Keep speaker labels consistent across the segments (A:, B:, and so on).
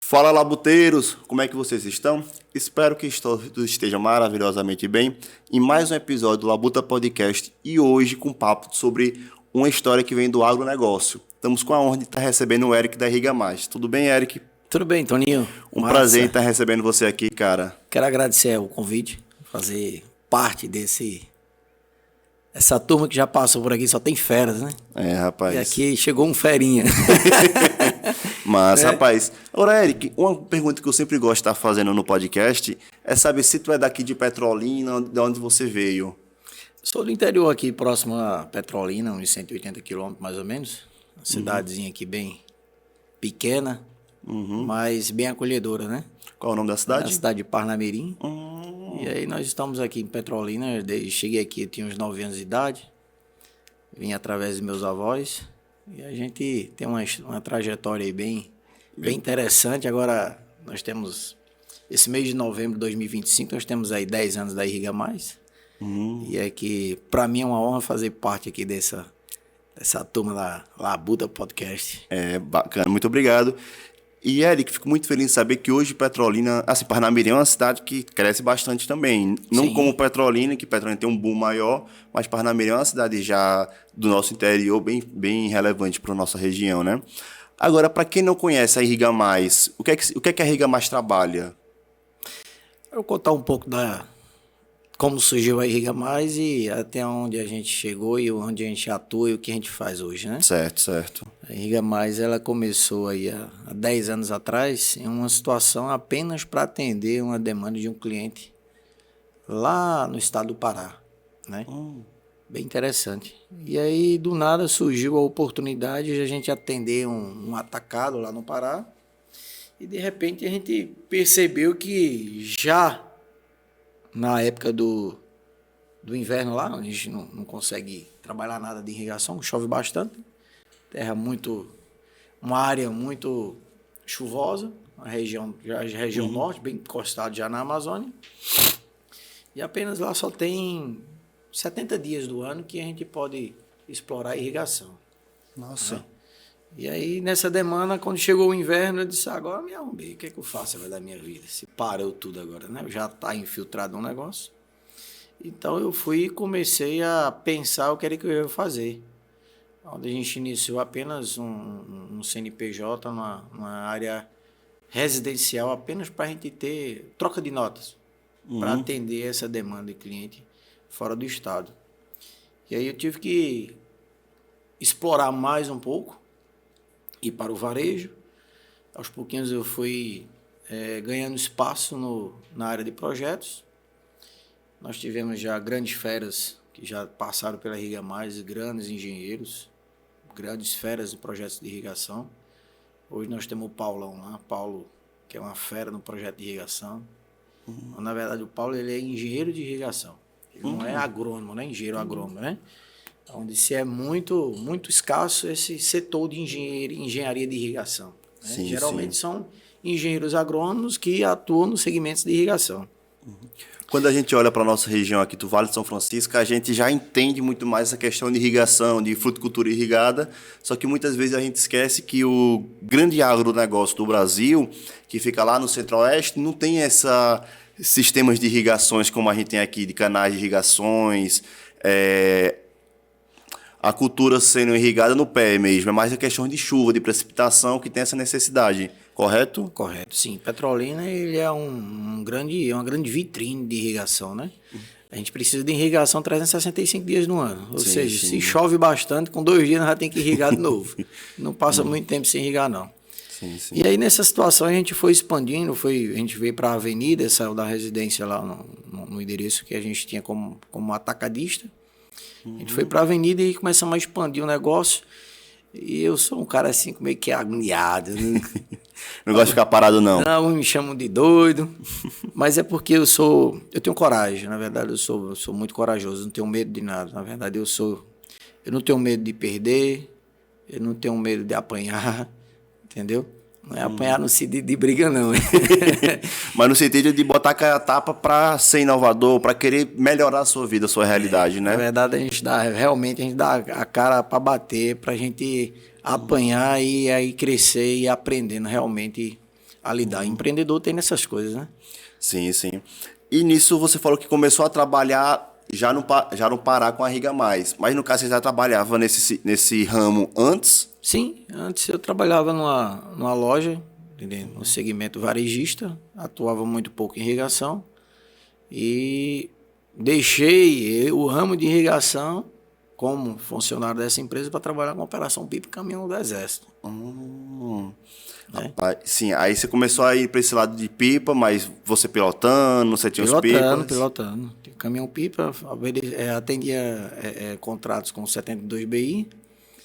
A: Fala, labuteiros! Como é que vocês estão? Espero que todos estejam maravilhosamente bem em mais um episódio do Labuta Podcast e hoje com um papo sobre uma história que vem do agronegócio. Estamos com a honra de estar recebendo o Eric da Irriga Mais. Tudo bem, Eric?
B: Tudo bem, Toninho.
A: Um prazer em estar recebendo você aqui, cara.
B: Quero agradecer o convite, fazer parte essa turma que já passou por aqui, só tem feras, né?
A: É, rapaz.
B: E aqui chegou um ferinha.
A: Mas, rapaz... Ora, Eric, uma pergunta que eu sempre gosto de estar fazendo no podcast é saber se tu é daqui de Petrolina, de onde você veio.
B: Sou do interior aqui, próximo a Petrolina, uns 180 quilômetros mais ou menos. Uma cidadezinha aqui bem pequena, mas bem acolhedora, né?
A: Qual é o nome da
B: É a
A: cidade?
B: cidade de Parnamirim. E aí nós estamos aqui em Petrolina. Cheguei aqui, eu tinha uns 9 anos de idade. Vim através dos meus avós. E a gente tem uma trajetória aí bem interessante. Agora nós temos, esse mês de novembro de 2025, nós temos aí 10 anos da Irriga Mais. E é que, para mim, é uma honra fazer parte aqui dessa turma da Labuta Podcast.
A: É, bacana, muito obrigado. E, Eric, fico muito feliz em saber que hoje Petrolina, assim, Parnamirim é uma cidade que cresce bastante também. Não
B: Sim.
A: como Petrolina, que Petrolina tem um boom maior, mas Parnamirim é uma cidade já do nosso interior bem relevante para a nossa região, né? Agora, para quem não conhece a Irriga Mais, o que é que a Irriga Mais trabalha?
B: Eu vou contar um pouco como surgiu a Irriga Mais e até onde a gente chegou e onde a gente atua e o que a gente faz hoje, né?
A: Certo.
B: A Irriga Mais, ela começou aí há 10 anos atrás em uma situação apenas para atender uma demanda de um cliente lá no estado do Pará, né? Bem interessante. E aí, do nada, surgiu a oportunidade de a gente atender um atacado lá no Pará e, de repente, a gente percebeu que já na época do inverno lá, a gente não consegue trabalhar nada de irrigação, chove bastante, uma área muito chuvosa, a região norte, bem encostado já na Amazônia, e apenas lá só tem 70 dias do ano que a gente pode explorar a irrigação.
A: Nossa.
B: Né? E aí, nessa demanda, quando chegou o inverno, eu disse, agora me arrumei, o que é que eu faço agora da minha vida? Se parou tudo agora, né? Já está infiltrado um negócio. Então, eu fui e comecei a pensar o que era que eu ia fazer. Onde a gente iniciou apenas um CNPJ numa área residencial, apenas para a gente ter troca de notas, para atender essa demanda de cliente fora do estado. E aí eu tive que explorar mais um pouco, ir para o varejo. Aos pouquinhos eu fui ganhando espaço na área de projetos. Nós tivemos já grandes feras que já passaram pela Irriga Mais, grandes engenheiros, grandes feras de projetos de irrigação. Hoje nós temos o Paulão lá, Paulo, que é uma fera no projeto de irrigação. Mas, na verdade, o Paulo ele é engenheiro de irrigação. Ele não é agrônomo, né? Engenheiro agrônomo, né? Onde se é muito escasso esse setor de engenharia de irrigação. Né?
A: Sim,
B: Geralmente são engenheiros agrônomos que atuam nos segmentos de irrigação.
A: Quando a gente olha para a nossa região aqui do Vale de São Francisco, a gente já entende muito mais essa questão de irrigação, de fruticultura irrigada, só que muitas vezes a gente esquece que o grande agronegócio do Brasil, que fica lá no centro-oeste, não tem sistemas de irrigações como a gente tem aqui, de canais de irrigações, a cultura sendo irrigada no pé mesmo, é mais a questão de chuva, de precipitação que tem essa necessidade, correto?
B: Correto, sim. Petrolina ele é uma grande vitrine de irrigação, né? A gente precisa de irrigação 365 dias no ano. Ou seja, se chove bastante, com 2 dias nós já tem que irrigar de novo. Não passa muito tempo sem irrigar, não.
A: Sim.
B: E aí, nessa situação, a gente foi expandindo, a gente veio para a avenida, saiu da residência lá no endereço que a gente tinha como atacadista. A gente foi para a avenida e começamos a expandir o negócio. E eu sou um cara assim, meio que agoniado. Né?
A: Não gosto de ficar parado, não.
B: Não, me chamam de doido. Mas é porque eu tenho coragem. Na verdade, eu sou muito corajoso, não tenho medo de nada. Na verdade, eu não tenho medo de perder, eu não tenho medo de apanhar, entendeu? Não é apanhar no sentido de briga, não.
A: Mas no sentido de botar a tapa para ser inovador, para querer melhorar a sua vida, a sua realidade, né?
B: Na verdade, a gente dá a cara para bater, para a gente apanhar e aí crescer e aprendendo realmente a lidar. Empreendedor tem nessas coisas, né?
A: Sim, sim. E nisso você falou que começou a trabalhar já no Pará com a Riga Mais. Mas no caso você já trabalhava nesse ramo antes?
B: Sim, antes eu trabalhava numa loja, entendeu? No segmento varejista, atuava muito pouco em irrigação e deixei o ramo de irrigação como funcionário dessa empresa para trabalhar com operação pipa e caminhão do Exército. Né?
A: Rapaz, sim, aí você começou a ir para esse lado de pipa, mas você pilotando, você tinha os pipas?
B: Pilotando. Caminhão pipa, atendia contratos com 72 BI.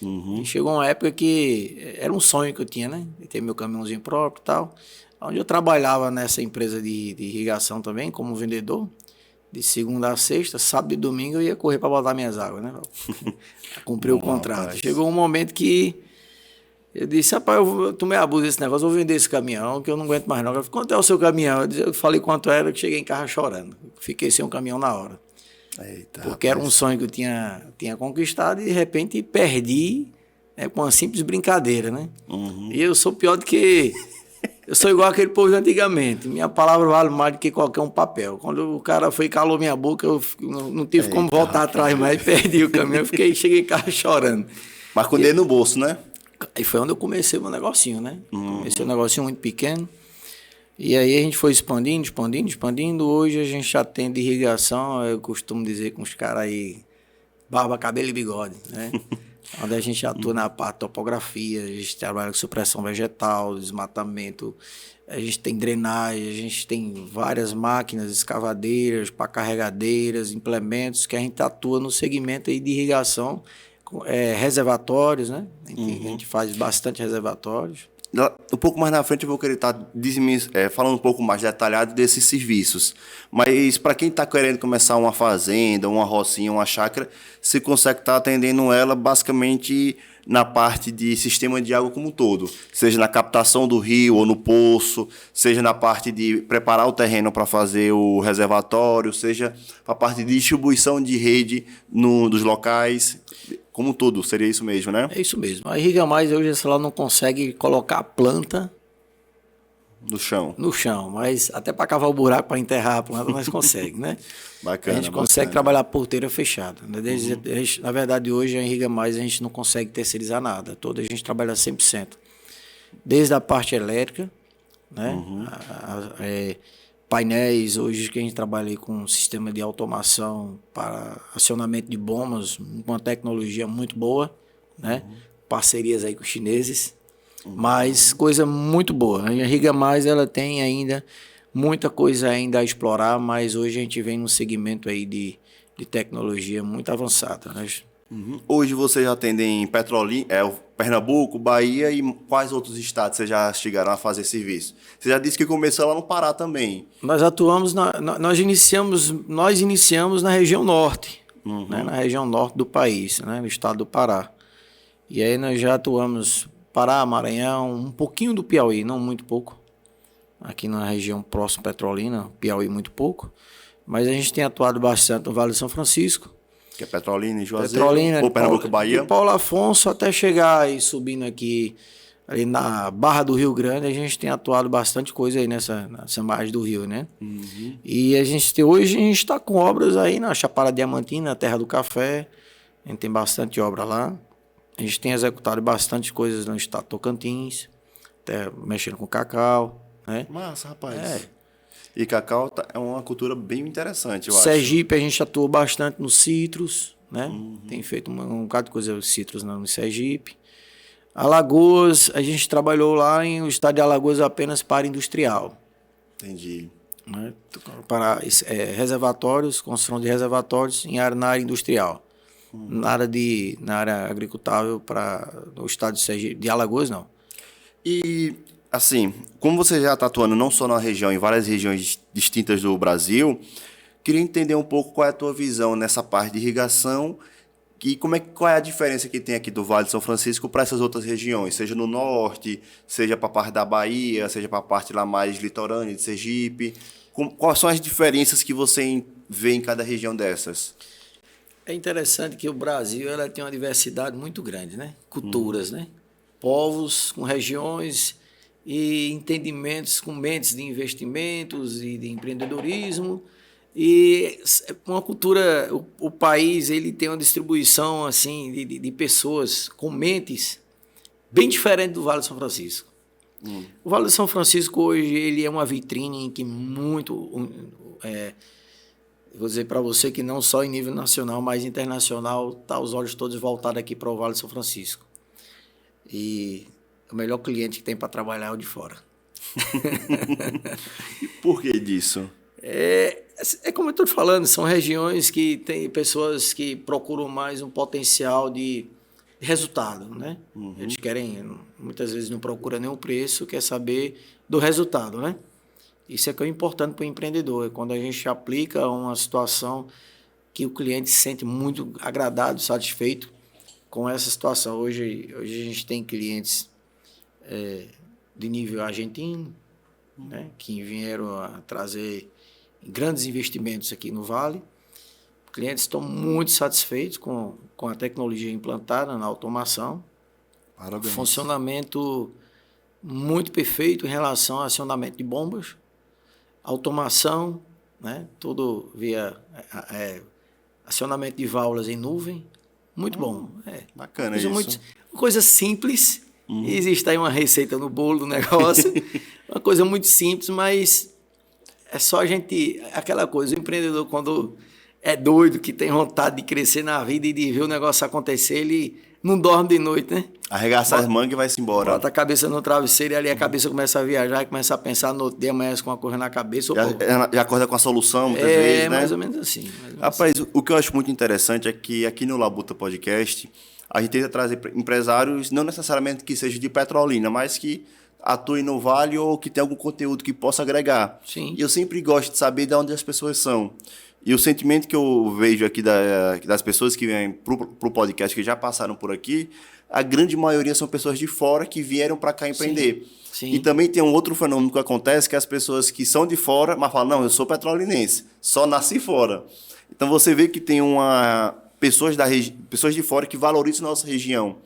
B: E chegou uma época que era um sonho que eu tinha, né? De ter meu caminhãozinho próprio e tal. Onde eu trabalhava nessa empresa de irrigação também, como vendedor. De segunda a sexta, sábado e domingo eu ia correr para botar minhas águas, né? Cumprir o contrato.
A: Rapaz.
B: Chegou um momento que eu disse, rapaz, eu tomei abuso desse negócio, vou vender esse caminhão, que eu não aguento mais não. Eu falei, quanto é o seu caminhão? Eu falei quanto era, que cheguei em casa chorando. Fiquei sem um caminhão na hora.
A: Eita,
B: Porque era um
A: rapaz.
B: sonho que eu tinha conquistado e de repente perdi, né, com uma simples brincadeira, né? E eu sou pior do que... Eu sou igual aquele povo de antigamente. Minha palavra vale mais do que qualquer um papel. Quando o cara foi e calou minha boca, eu não tive como voltar atrás mais, perdi o caminhão. Cheguei em casa chorando.
A: Mas com o dedo no bolso, né?
B: Aí foi onde eu comecei o meu negocinho, né? Comecei um negocinho muito pequeno. E aí a gente foi expandindo. Hoje a gente já tem de irrigação, eu costumo dizer com os caras aí, barba, cabelo e bigode, né? Onde a gente atua na parte de topografia, a gente trabalha com supressão vegetal, desmatamento, a gente tem drenagem, a gente tem várias máquinas, escavadeiras, pá carregadeiras, implementos que a gente atua no segmento aí de irrigação, reservatórios, né? A gente faz bastante reservatórios.
A: Um pouco mais na frente eu vou querer estar falando um pouco mais detalhado desses serviços. Mas para quem está querendo começar uma fazenda, uma rocinha, uma chácara, você consegue estar atendendo ela basicamente na parte de sistema de água como um todo. Seja na captação do rio ou no poço, seja na parte de preparar o terreno para fazer o reservatório, seja a parte de distribuição de rede dos locais. Como um todo, seria isso mesmo, né?
B: É isso mesmo. A Irriga Mais hoje ela não consegue colocar a planta
A: No chão.
B: no chão, mas até para cavar o buraco para enterrar a planta nós consegue, né?
A: Bacana,
B: A gente consegue trabalhar a porteira fechada. Né? Na verdade, hoje a Irriga Mais a gente não consegue terceirizar nada. Toda a gente trabalha 100%. Desde a parte elétrica, né? Painéis, hoje que a gente trabalha aí com um sistema de automação para acionamento de bombas, uma tecnologia muito boa, né? Parcerias aí com os chineses, mas coisa muito boa. A Riga Mais ela tem ainda muita coisa ainda a explorar, mas hoje a gente vem num segmento aí de tecnologia muito avançada, né?
A: Hoje vocês atendem Petrolina, Pernambuco, Bahia e quais outros estados vocês já chegaram a fazer serviço? Você já disse que começou lá no Pará também.
B: Nós atuamos, nós iniciamos na região norte, né, na região norte do país, né, no estado do Pará. E aí nós já atuamos Pará, Maranhão, um pouquinho do Piauí, não muito pouco. Aqui na região próxima Petrolina, Piauí muito pouco. Mas a gente tem atuado bastante no Vale do São Francisco.
A: Que é Petrolina e Juazeiro,
B: Petrolina,
A: ou Pernambuco e Bahia.
B: de Paulo Afonso até chegar e subindo aqui ali na Barra do Rio Grande, a gente tem atuado bastante coisa aí nessa margem do rio, né? E hoje a gente está com obras aí na Chapada Diamantina, na Terra do Café, a gente tem bastante obra lá. A gente tem executado bastante coisas no estado de Tocantins, até mexendo com cacau, né?
A: Massa, rapaz. E cacau é uma cultura bem interessante, eu acho.
B: Sergipe, a gente atua bastante nos citros, né? Tem feito um bocado de coisa citros no Sergipe. Alagoas, a gente trabalhou lá em o estado de Alagoas apenas para industrial.
A: Entendi.
B: Né? Para reservatórios, construção de reservatórios na área industrial. Na área agricultável no estado de Sergipe, de Alagoas, não.
A: E, assim, como você já está atuando não só na região, em várias regiões distintas do Brasil, queria entender um pouco qual é a tua visão nessa parte de irrigação e qual é a diferença que tem aqui do Vale de São Francisco para essas outras regiões, seja no norte, seja para a parte da Bahia, seja para a parte lá mais litorânea de Sergipe. Quais são as diferenças que você vê em cada região dessas?
B: É interessante que o Brasil ela tem uma diversidade muito grande, né? Culturas, né? Povos com regiões e entendimentos com mentes de investimentos e de empreendedorismo. E uma cultura, o país ele tem uma distribuição assim de pessoas com mentes bem diferente do Vale do São Francisco. O Vale do São Francisco hoje ele é uma vitrine em que vou dizer para você que não só em nível nacional, mas internacional, tá os olhos todos voltados aqui para o Vale do São Francisco. E o melhor cliente que tem para trabalhar é o de fora.
A: E por que disso?
B: É como eu estou falando, são regiões que tem pessoas que procuram mais um potencial de resultado, né? Eles querem, muitas vezes não procuram nem o preço, quer saber do resultado, né? Isso é que é importante para o empreendedor, é quando a gente aplica uma situação que o cliente se sente muito agradado, satisfeito com essa situação. Hoje a gente tem clientes de nível argentino, né? Que vieram a trazer grandes investimentos aqui no Vale. Clientes estão muito satisfeitos com a tecnologia implantada na automação.
A: Parabéns.
B: Funcionamento muito perfeito em relação ao acionamento de bombas, automação, né? Tudo via acionamento de válvulas em nuvem. Muito bom.
A: Bacana isso.
B: Coisa simples. Existe aí uma receita no bolo do negócio. Uma coisa muito simples, mas é só a gente... Aquela coisa, o empreendedor, quando é doido, que tem vontade de crescer na vida e de ver o negócio acontecer, ele não dorme de noite, né?
A: Arregaça as mangas e vai-se embora.
B: Bota a cabeça no travesseiro e ali a cabeça começa a viajar e começa a pensar no outro dia, amanhece com uma coisa na cabeça.
A: Já acorda com a solução, muitas vezes, né?
B: Mais ou menos assim.
A: Rapaz, o que eu acho muito interessante é que aqui no Labuta Podcast, a gente tenta trazer empresários, não necessariamente que sejam de Petrolina, mas que atuem no Vale ou que tenham algum conteúdo que possa agregar.
B: Sim.
A: E eu sempre gosto de saber de onde as pessoas são. E o sentimento que eu vejo aqui das pessoas que vêm para o podcast, que já passaram por aqui, a grande maioria são pessoas de fora que vieram para cá empreender.
B: Sim.
A: E também tem um outro fenômeno que acontece, que as pessoas que são de fora, mas falam, não, eu sou petrolinense, só nasci fora. Então você vê que tem pessoas de fora que valorizam a nossa região.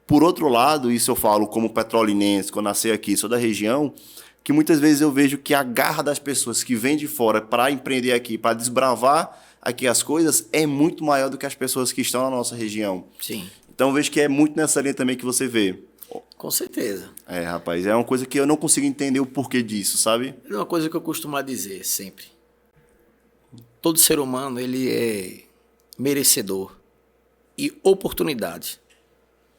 A: Por outro lado, isso eu falo como petrolinense, quando nasci aqui, sou da região, que muitas vezes eu vejo que a garra das pessoas que vêm de fora para empreender aqui, para desbravar aqui as coisas, é muito maior do que as pessoas que estão na nossa região.
B: Sim.
A: Então eu vejo que é muito nessa linha também que você vê.
B: Com certeza.
A: Rapaz, é uma coisa que eu não consigo entender o porquê disso, sabe?
B: É uma coisa que eu costumo dizer sempre. Todo ser humano, ele é merecedor e oportunidade.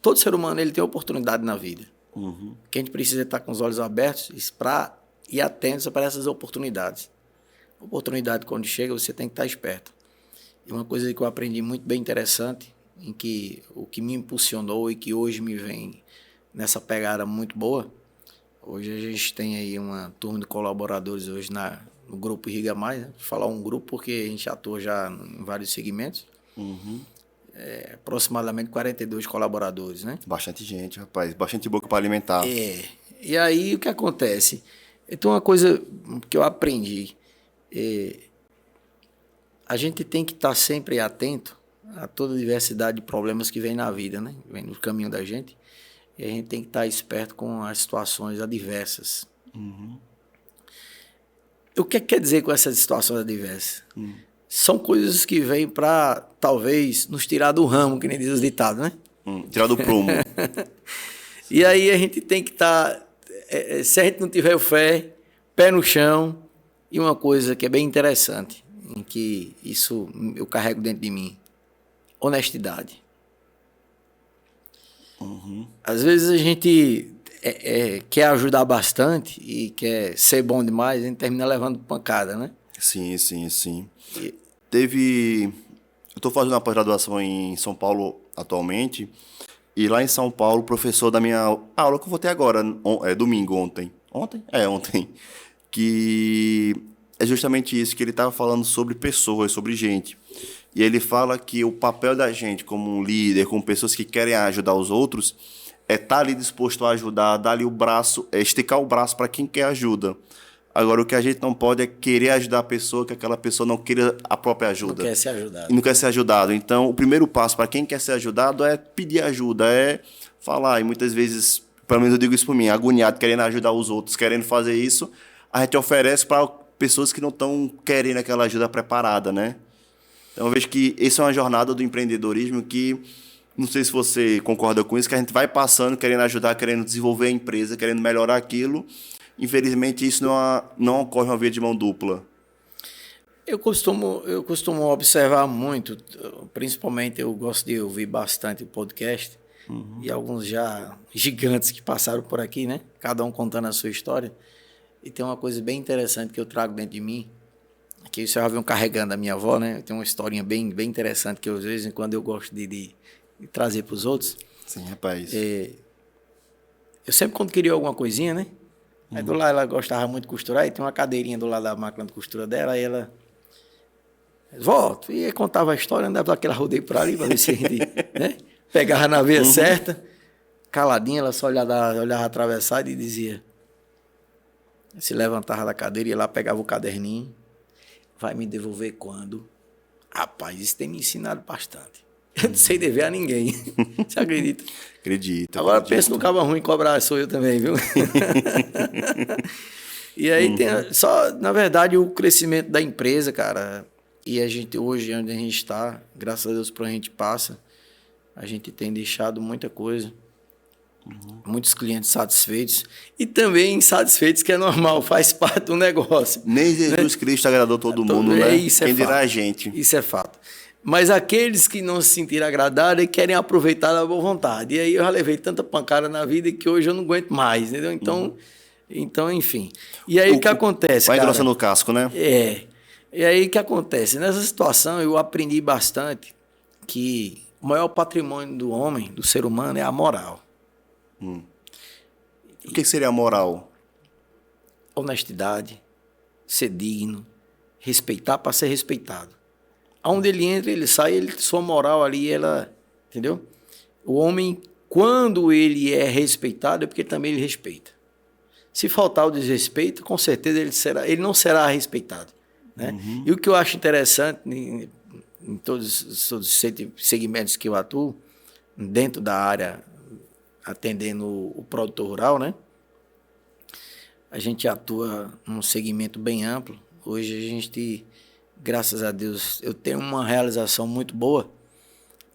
B: Todo ser humano, ele tem oportunidade na vida. Que a gente precisa estar com os olhos abertos e atentos para essas oportunidades. Oportunidade, quando chega, você tem que estar esperto. E uma coisa que eu aprendi muito bem interessante, em que o que me impulsionou e que hoje me vem nessa pegada muito boa, hoje a gente tem aí uma turma de colaboradores hoje no Grupo Irriga Mais, né? Vou falar um grupo porque a gente atua já em vários segmentos. Aproximadamente 42 colaboradores, né?
A: Bastante gente, rapaz. Bastante boca para alimentar.
B: E aí o que acontece? Então uma coisa que eu aprendi, a gente tem que estar sempre atento a toda a diversidade de problemas que vem na vida, né? Vem no caminho da gente. E a gente tem que estar esperto com as situações adversas. O que quer dizer com essas situações adversas? São coisas que vêm para, talvez, nos tirar do ramo, que nem diz os ditados, né?
A: Tirar do prumo.
B: E aí a gente tem que estar... se a gente não tiver fé, pé no chão, e uma coisa que é bem interessante, em que isso eu carrego dentro de mim, honestidade. Às vezes a gente quer ajudar bastante e quer ser bom demais, a gente termina levando pancada, né?
A: Sim. Eu estou fazendo uma pós-graduação em São Paulo atualmente, e lá em São Paulo, o professor da minha aula, que eu vou ter agora, domingo, ontem, que é justamente isso, que ele estava falando sobre pessoas, sobre gente. E ele fala que o papel da gente como um líder, como pessoas que querem ajudar os outros, é estar ali disposto a ajudar, dar ali o braço, esticar o braço para quem quer ajuda. Agora, o que a gente não pode é querer ajudar a pessoa, que aquela pessoa não queira a própria ajuda.
B: Não quer ser ajudado.
A: E não quer ser ajudado. Então, o primeiro passo para quem quer ser ajudado é pedir ajuda, é falar. E muitas vezes pelo menos eu digo isso por mim, agoniado, querendo ajudar os outros, querendo fazer isso, a gente oferece para pessoas que não estão querendo aquela ajuda preparada, né? Então eu vejo que essa é uma jornada do empreendedorismo que, não sei se você concorda com isso, que a gente vai passando, querendo ajudar, querendo desenvolver a empresa, querendo melhorar aquilo. Infelizmente, isso não ocorre uma via de mão dupla.
B: Eu costumo observar muito, principalmente eu gosto de ouvir bastante o podcast, e alguns já gigantes que passaram por aqui, né? Cada um contando a sua história. E tem uma coisa bem interessante que eu trago dentro de mim, que você já viu carregando a minha avó, né? Tem uma historinha bem interessante que eu, de vez em quando eu gosto de trazer para os outros.
A: Sim, rapaz.
B: Eu sempre, quando queria alguma coisinha, né? Aí do lado ela gostava muito de costurar, e tem uma cadeirinha do lado da máquina de costura dela, aí ela... Volto, e aí contava a história, andava aquela rodeio por ali, para ver se a gente, né? Pegava na veia certa, caladinha, ela só olhava atravessada e dizia... Se levantava da cadeira, ia lá, pegava o caderninho, vai me devolver quando? Rapaz, isso tem me ensinado bastante. Eu não sei dever a ninguém. Você acredita?
A: Acredito.
B: Agora pensa no cabo ruim cobrar, sou eu também, viu? E aí tem só, na verdade, o crescimento da empresa, cara. E a gente hoje, onde a gente está, graças a Deus, por onde a gente passa, a gente tem deixado muita coisa. Muitos clientes satisfeitos e também insatisfeitos, que é normal, faz parte do negócio.
A: Nem Jesus Cristo agradou todo mundo, né? Quem dirá a gente.
B: Isso é fato. Mas aqueles que não se sentiram agradados querem aproveitar da boa vontade. E aí eu já levei tanta pancada na vida que hoje eu não aguento mais, entendeu? Então enfim. E aí o que acontece,
A: vai
B: cara?
A: engrossando o casco, né?
B: E aí o que acontece? Nessa situação eu aprendi bastante que o maior patrimônio do homem, do ser humano, é a moral.
A: O que seria a moral?
B: Honestidade, ser digno, respeitar para ser respeitado. Aonde ele entra, ele sai, sua moral ali, ela... Entendeu? O homem, quando ele é respeitado, é porque também ele respeita. Se faltar o desrespeito, com certeza ele não será respeitado. Né? E o que eu acho interessante, em todos os segmentos que eu atuo, dentro da área, atendendo o produtor rural, né? A gente atua num segmento bem amplo. Hoje a gente, graças a Deus, eu tenho uma realização muito boa.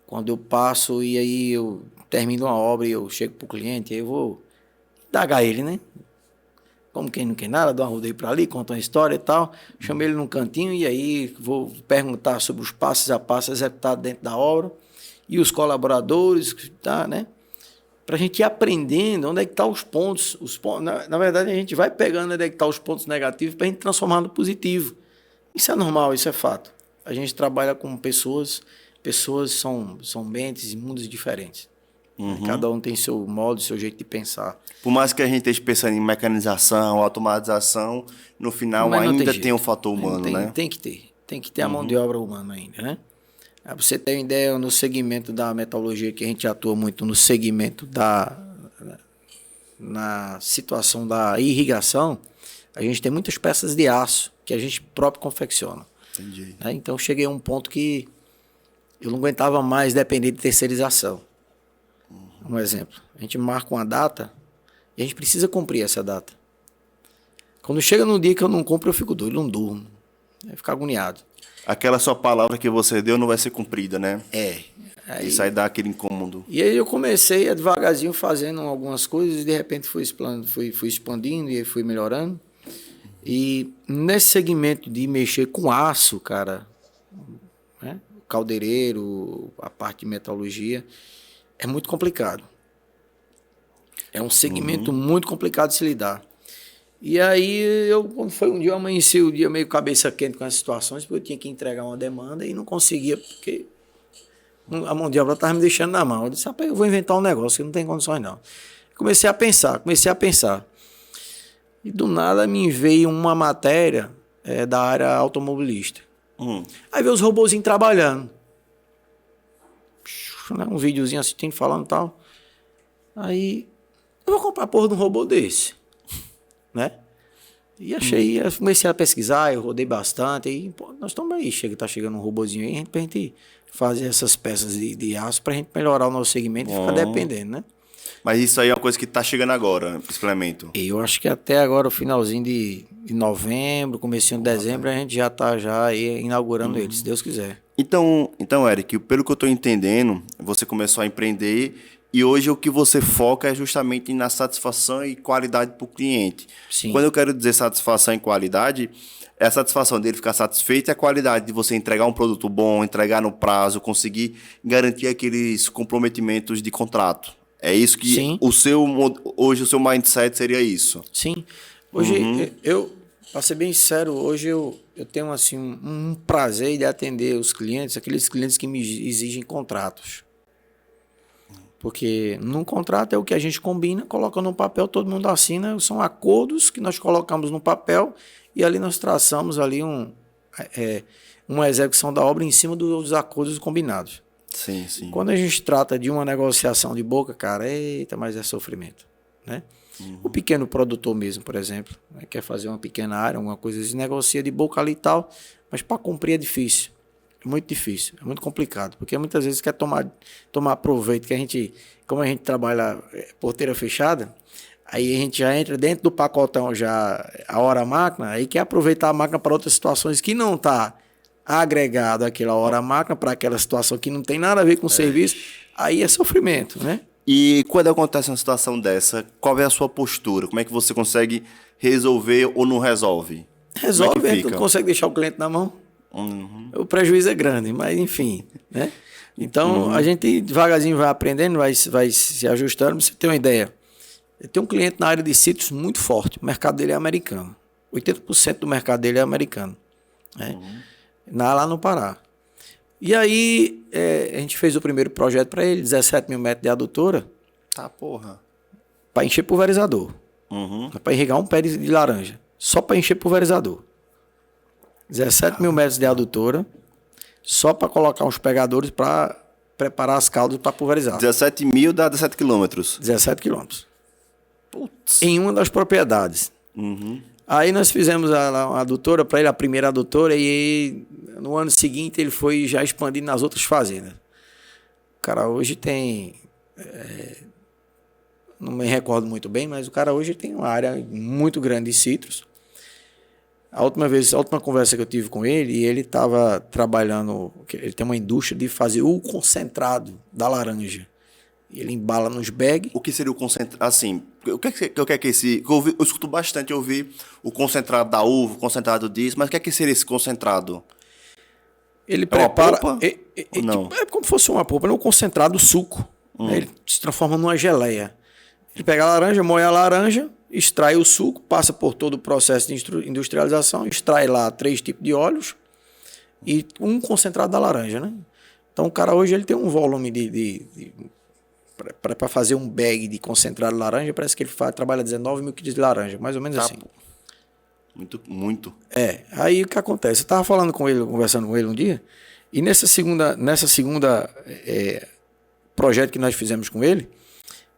B: Quando eu passo e aí eu termino uma obra e eu chego para o cliente, aí eu vou indagar ele, né? Como quem não quer nada, dou uma rodeio para ali, conta uma história e tal. Chamo ele num cantinho e aí vou perguntar sobre os passos a passos executados dentro da obra e os colaboradores, tá, né? Para a gente ir aprendendo onde é que estão os pontos. Na verdade, a gente vai pegando onde é que estão os pontos negativos para a gente transformar no positivo. Isso é normal, isso é fato. A gente trabalha com pessoas são mentes e mundos diferentes. Cada um tem seu modo, seu jeito de pensar.
A: Por mais que a gente esteja pensando em mecanização, automatização, no final ainda tem o fator humano, né?
B: Tem que ter a mão de obra humana ainda, né? Pra você ter uma ideia, no segmento da metalurgia, que a gente atua muito no segmento na situação da irrigação, a gente tem muitas peças de aço que a gente próprio confecciona.
A: Entendi.
B: Né? Então, eu cheguei a um ponto que eu não aguentava mais depender de terceirização. Um exemplo, a gente marca uma data e a gente precisa cumprir essa data. Quando chega no dia que eu não cumpro, eu fico doido, não durmo. Eu fico agoniado.
A: Aquela sua palavra que você deu não vai ser cumprida, né? Isso aí dá aquele incômodo.
B: E aí eu comecei a devagarzinho fazendo algumas coisas e de repente fui expandindo e aí fui melhorando. E nesse segmento de mexer com aço, cara, né? Caldeireiro, a parte de metalurgia, é muito complicado. É um segmento muito complicado de se lidar. E aí, quando foi um dia, eu amanheci o dia meio cabeça quente com as situações, porque eu tinha que entregar uma demanda e não conseguia, porque a mão de obra estava me deixando na mão. Eu disse, rapaz, eu vou inventar um negócio que não tem condições, não. Comecei a pensar. E do nada me veio uma matéria da área automobilista. Aí veio os robozinhos trabalhando. Um videozinho assistindo, falando e tal. Aí, eu vou comprar a porra de um robô desse. Né? E achei, eu comecei a pesquisar, eu rodei bastante, e pô, nós estamos aí, tá chegando um robozinho aí, pra gente fazer essas peças de aço, pra gente melhorar o nosso segmento e ficar dependendo, né?
A: Mas isso aí é uma coisa que está chegando agora, suplemento.
B: E eu acho que até agora, o finalzinho de novembro, comecinho de dezembro, a gente já está já aí inaugurando ele, se Deus quiser.
A: Então, Eric, pelo que eu estou entendendo, você começou a empreender e hoje o que você foca é justamente na satisfação e qualidade para o cliente.
B: Sim.
A: Quando eu quero dizer satisfação e qualidade, é a satisfação dele ficar satisfeito e a qualidade de você entregar um produto bom, entregar no prazo, conseguir garantir aqueles comprometimentos de contrato. É isso que
B: Sim.
A: Hoje o seu mindset seria isso.
B: Sim. Hoje, para ser bem sincero, hoje eu tenho assim, um prazer de atender os clientes, aqueles clientes que me exigem contratos. Porque num contrato é o que a gente combina, coloca no papel, todo mundo assina, são acordos que nós colocamos no papel e ali nós traçamos ali uma execução da obra em cima dos acordos combinados.
A: Sim, sim.
B: Quando a gente trata de uma negociação de boca, cara, eita, mas é sofrimento, né? O pequeno produtor mesmo, por exemplo, né, quer fazer uma pequena área, alguma coisa, se negocia de boca ali e tal, mas para cumprir é difícil. É muito difícil, é muito complicado, porque muitas vezes quer tomar proveito, que a gente, como a gente trabalha porteira fechada, aí a gente já entra dentro do pacotão já a hora máquina, aí quer aproveitar a máquina para outras situações que não está agregado àquela hora máquina, para aquela situação que não tem nada a ver com o serviço, aí é sofrimento, né?
A: E quando acontece uma situação dessa, qual é a sua postura? Como é que você consegue resolver ou não resolve?
B: Resolve, tu consegue deixar o cliente na mão. O prejuízo é grande, mas enfim, né? Então, a gente devagarzinho vai aprendendo, vai se ajustando. Pra você ter uma ideia, eu tenho um cliente na área de cítricos muito forte, o mercado dele é americano. 80% do mercado dele é americano, né? Lá no Pará. E aí, a gente fez o primeiro projeto para ele, 17 mil metros de adutora.
A: Tá, porra.
B: Para encher pulverizador. Para irrigar um pé de laranja. Só para encher pulverizador. 17 mil metros de adutora, só para colocar uns pegadores para preparar as caldas para pulverizar.
A: 17 mil dá 17 quilômetros.
B: 17 quilômetros.
A: Putz.
B: Em uma das propriedades. Aí nós fizemos a adutora para ele, a primeira adutora, e no ano seguinte ele foi já expandindo nas outras fazendas. O cara hoje tem... não me recordo muito bem, mas o cara hoje tem uma área muito grande de citros. A última conversa que eu tive com ele, ele estava trabalhando, ele tem uma indústria de fazer o concentrado da laranja. Ele embala nos bags.
A: O que seria o concentrado? Assim, o que é que esse... Eu escuto bastante ouvir o concentrado da uva, o concentrado disso, mas o que é que seria esse concentrado?
B: Ele prepara...
A: Uma polpa? Não.
B: É como se fosse uma polpa, é um concentrado suco. Né? Ele se transforma numa geleia. Ele pega a laranja, moe a laranja, extrai o suco, passa por todo o processo de industrialização, extrai lá 3 tipos de óleos e um concentrado da laranja, né? Então o cara hoje ele tem um volume para fazer um bag de concentrado de laranja, parece que ele trabalha 19 mil quilos de laranja, mais ou menos assim.
A: Muito, muito.
B: Aí o que acontece? Eu estava falando com ele, conversando com ele um dia, e nessa segunda projeto que nós fizemos com ele,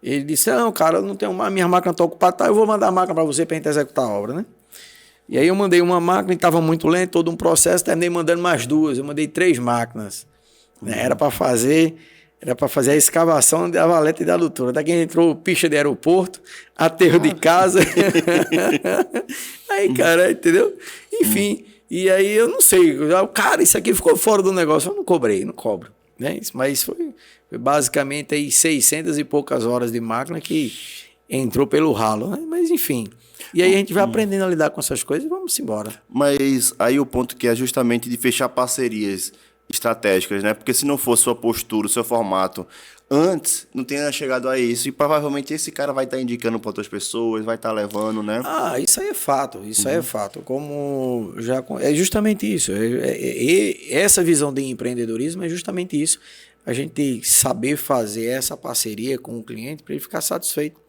B: ele disse, não, cara, eu não tenho minha máquina está ocupada, tá, eu vou mandar a máquina para você para a gente executar a obra, né? E aí eu mandei uma máquina e estava muito lento, todo um processo, terminei mandando mais 2, eu mandei 3 máquinas. Né? Era para fazer a escavação da valeta e da adutora. Daqui entrou picha de aeroporto, aterro de casa. Aí, cara, entendeu? Enfim, e aí eu não sei, cara, isso aqui ficou fora do negócio, eu não cobro. Né? Mas foi basicamente aí 600 e poucas horas de máquina que entrou pelo ralo, né? Mas enfim, e aí a gente vai aprendendo a lidar com essas coisas e vamos embora.
A: Mas aí o ponto que é justamente de fechar parcerias estratégicas, né? Porque se não fosse sua postura, o seu formato antes, não teria chegado a isso e provavelmente esse cara vai estar indicando para outras pessoas, vai estar levando, né?
B: Isso aí é fato, aí é fato. Como já é justamente isso. Essa visão de empreendedorismo é justamente isso. A gente saber fazer essa parceria com o cliente para ele ficar satisfeito.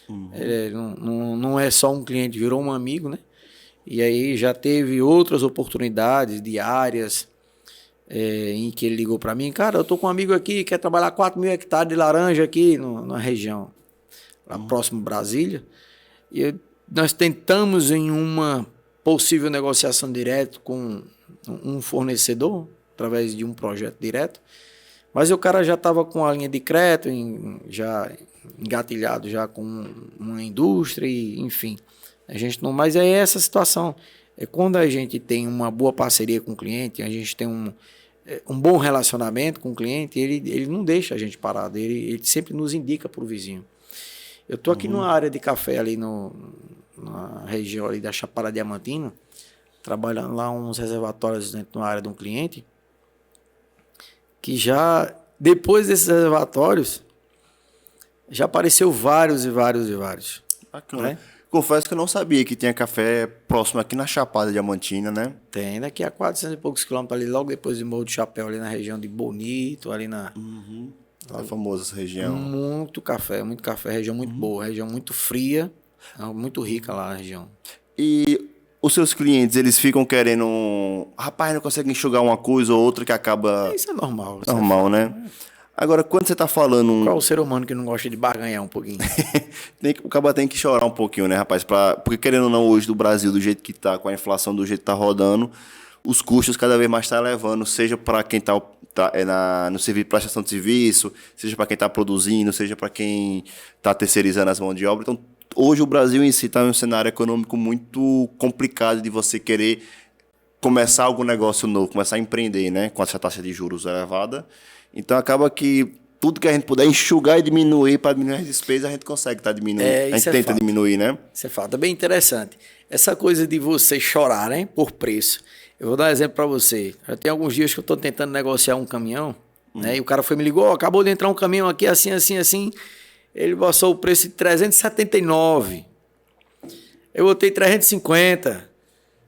B: Não é só um cliente, virou um amigo, né? E aí já teve outras oportunidades de áreas em que ele ligou para mim, cara, eu tô com um amigo aqui que quer trabalhar 4 mil hectares de laranja aqui na região, lá próximo Brasília, e nós tentamos em uma possível negociação direta com um fornecedor, através de um projeto direto, Mas o cara já estava com a linha de crédito, já engatilhado já com uma indústria, e, enfim. A gente não, mas é essa situação. É quando a gente tem uma boa parceria com o cliente, a gente tem um bom relacionamento com o cliente, ele não deixa a gente parado, ele sempre nos indica para o vizinho. Eu estou aqui numa área de café ali na região ali da Chapada Diamantina, trabalhando lá uns reservatórios dentro da área de um cliente, que já, depois desses reservatórios, já apareceu vários e vários e vários.
A: Bacana.
B: Né?
A: Confesso que eu não sabia que tinha café próximo aqui na Chapada Diamantina, né?
B: Tem, daqui a 400 e poucos quilômetros ali, logo depois de Morro do Chapéu, ali na região de Bonito, ali na...
A: É famosa essa região.
B: Muito café, região muito boa, região muito fria, muito rica lá a região.
A: E os seus clientes, eles ficam querendo... Rapaz, não consegue enxugar uma coisa ou outra que acaba...
B: Isso é normal.
A: Normal, né? Agora, quando você tá falando...
B: Qual é o ser humano que não gosta de barganhar um pouquinho?
A: O cara tem que chorar um pouquinho, né, rapaz? Porque querendo ou não, hoje do Brasil, do jeito que tá, com a inflação do jeito que tá rodando, os custos cada vez mais tá elevando, seja para quem tá no serviço, prestação de serviço, seja para quem está produzindo, seja para quem está terceirizando as mãos de obra. Então, hoje o Brasil em si está em um cenário econômico muito complicado de você querer começar algum negócio novo, começar a empreender, né, com essa taxa de juros elevada. Então, acaba que tudo que a gente puder enxugar e diminuir para diminuir as despesas, a gente consegue diminuindo. A gente tenta diminuir, né?
B: Isso é fato. É bem interessante. Essa coisa de você chorar, né, por preço. Eu vou dar um exemplo para você. Já tem alguns dias que eu estou tentando negociar um caminhão, né? E o cara me ligou, acabou de entrar um caminhão aqui, assim, assim, assim. Ele passou o preço de 379. Eu botei 350.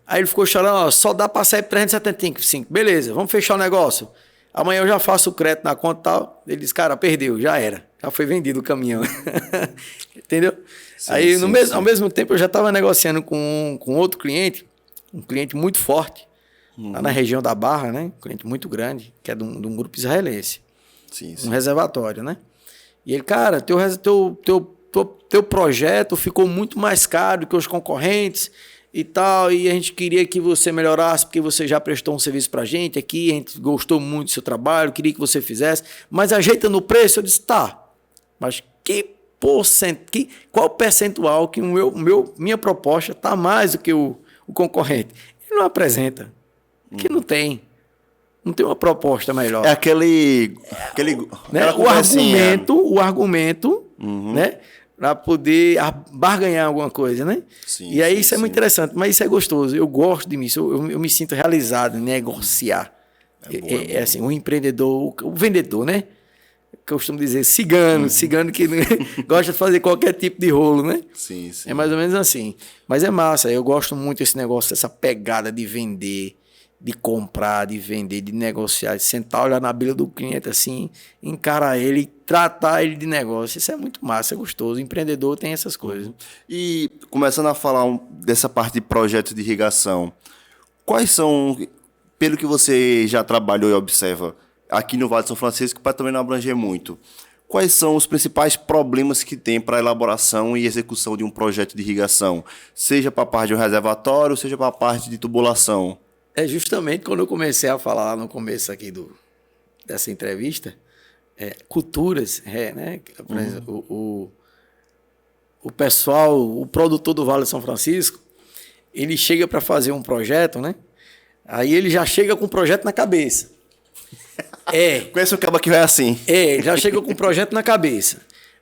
B: Aí ele ficou chorando, ó, só dá para sair por 375. Beleza, vamos fechar o negócio. Amanhã eu já faço o crédito na conta e tal. Ele disse, cara, perdeu, já era. Já foi vendido o caminhão. Entendeu?
A: Sim,
B: aí,
A: sim,
B: ao mesmo tempo, eu já estava negociando com outro cliente, um cliente muito forte, lá na região da Barra, né? Um cliente muito grande, que é de um grupo israelense.
A: Sim.
B: Um reservatório, né? E ele, cara, teu projeto ficou muito mais caro do que os concorrentes e tal, e a gente queria que você melhorasse, porque você já prestou um serviço pra gente aqui, a gente gostou muito do seu trabalho, queria que você fizesse, mas ajeita no preço. Eu disse, tá, mas qual o percentual que minha proposta tá mais do que o concorrente? Ele não apresenta, que não tem uma proposta melhor.
A: É aquele
B: né? O argumento, né? Para poder barganhar alguma coisa, né?
A: Sim,
B: e aí
A: sim,
B: isso é muito interessante, mas isso é gostoso. Eu gosto disso, eu me sinto realizado em negociar. É assim, o empreendedor, o vendedor, né? Que eu costumo dizer, cigano que gosta de fazer qualquer tipo de rolo, né?
A: Sim.
B: É mais ou menos assim. Mas é massa, eu gosto muito desse negócio, dessa pegada de vender, de comprar, de vender, de negociar, de sentar, olhar na beira do cliente assim, encarar ele, tratar ele de negócio. Isso é muito massa, é gostoso. O empreendedor tem essas coisas.
A: E começando a falar dessa parte de projetos de irrigação, quais são, pelo que você já trabalhou e observa aqui no Vale de São Francisco, para também não abranger muito, quais são os principais problemas que tem para a elaboração e execução de um projeto de irrigação, seja para a parte de um reservatório, seja para a parte de tubulação?
B: É justamente quando eu comecei a falar no começo aqui dessa entrevista, culturas, né? Por exemplo, o pessoal, o produtor do Vale de São Francisco, ele chega para fazer um projeto, né? Aí ele já chega com o projeto na cabeça.
A: Conhece o cabo que vai assim.
B: Já chega com o projeto na cabeça.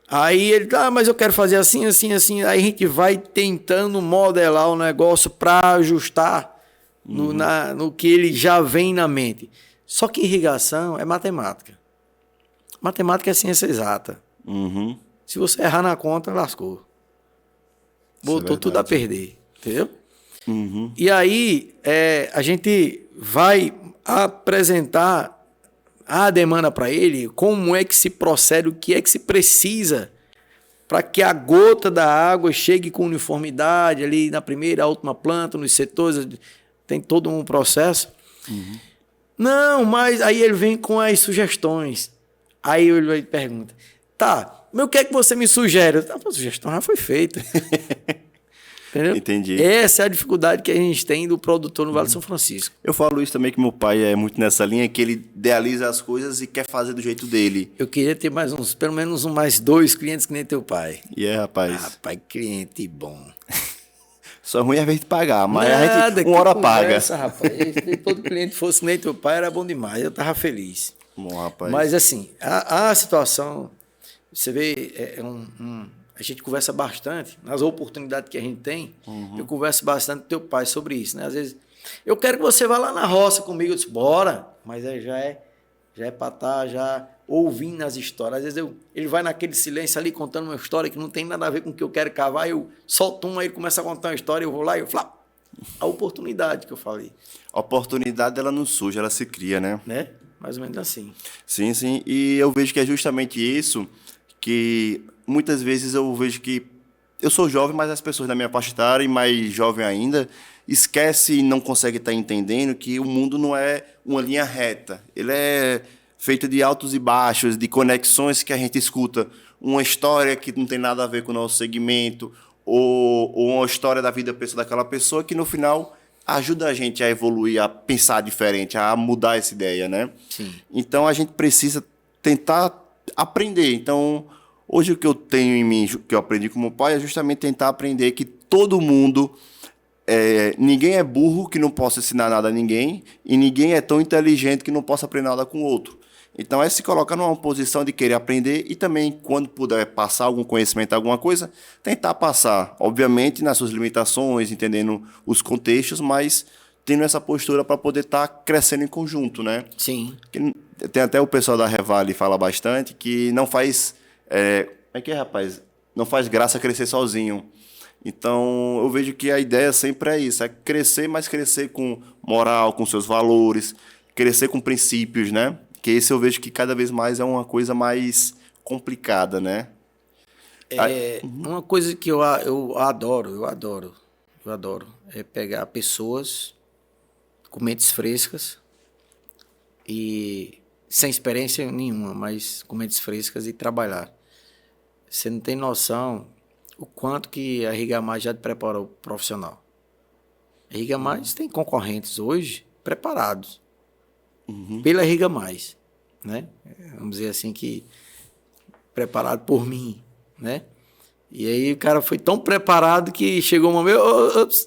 B: Aí ele, mas eu quero fazer assim, assim, assim. Aí a gente vai tentando modelar o negócio para ajustar no que ele já vem na mente. Só que irrigação é matemática. Matemática é ciência exata. Se você errar na conta, lascou. Botou tudo a perder. Entendeu? E aí a gente vai apresentar a demanda para ele, como é que se procede, o que é que se precisa para que a gota da água chegue com uniformidade ali na primeira, última planta, nos setores, tem todo um processo. Não, mas aí ele vem com as sugestões. Aí ele pergunta, tá, mas o que é que você me sugere? A sugestão já foi feita. Entendeu?
A: Entendi.
B: Essa é a dificuldade que a gente tem do produtor no Vale de São Francisco.
A: Eu falo isso também que meu pai é muito nessa linha, que ele idealiza as coisas e quer fazer do jeito dele.
B: Eu queria ter pelo menos mais 2 clientes que nem teu pai.
A: E é, rapaz.
B: Rapaz, cliente bom.
A: Só ruim é a vez de pagar, mas
B: Nada,
A: a gente uma hora
B: conversa,
A: paga.
B: rapaz. Se todo cliente fosse que nem teu pai, era bom demais. Eu tava feliz.
A: Bom, rapaz.
B: Mas assim, a situação, você vê, a gente conversa bastante, nas oportunidades que a gente tem, eu converso bastante com teu pai sobre isso, né? Às vezes, eu quero que você vá lá na roça comigo, eu disse, bora, mas já é para estar já ouvindo as histórias. Às vezes ele vai naquele silêncio ali contando uma história que não tem nada a ver com o que eu quero cavar, eu solto uma, aí ele começa a contar uma história, eu vou lá e eu falo, a oportunidade que eu falei.
A: A oportunidade, ela não surge, ela se cria, né?
B: Né? Mais ou menos assim.
A: Sim, sim. E eu vejo que é justamente isso que muitas vezes eu vejo que eu sou jovem, mas as pessoas da minha faixa etária e mais jovem ainda esquece e não consegue estar entendendo que o mundo não é uma linha reta. Ele é feito de altos e baixos, de conexões que a gente escuta. Uma história que não tem nada a ver com o nosso segmento ou uma história da vida pessoal daquela pessoa que no final ajuda a gente a evoluir, a pensar diferente, a mudar essa ideia, né?
B: Sim.
A: Então, a gente precisa tentar aprender. Então, hoje o que eu tenho em mim, que eu aprendi com meu pai, é justamente tentar aprender que todo mundo, ninguém é burro que não possa ensinar nada a ninguém e ninguém é tão inteligente que não possa aprender nada com o outro. Então, é se colocar numa posição de querer aprender e também, quando puder passar algum conhecimento, alguma coisa, tentar passar. Obviamente, nas suas limitações, entendendo os contextos, mas tendo essa postura para poder estar crescendo em conjunto, né?
B: Sim.
A: Tem até o pessoal da Revale fala bastante que não faz... como é que é, rapaz? Não faz graça crescer sozinho. Então, eu vejo que a ideia sempre é isso. É crescer, mas crescer com moral, com seus valores. Crescer com princípios, né? Que esse eu vejo que cada vez mais é uma coisa mais complicada, né?
B: Uma coisa que eu adoro é pegar pessoas com mentes frescas e sem experiência nenhuma, mas com mentes frescas e trabalhar. Você não tem noção o quanto que a Riga Mais já te prepara o profissional. A Riga Mais tem concorrentes hoje preparados pela Riga Mais, né? Vamos dizer assim que preparado por mim, né? E aí o cara foi tão preparado que chegou um momento,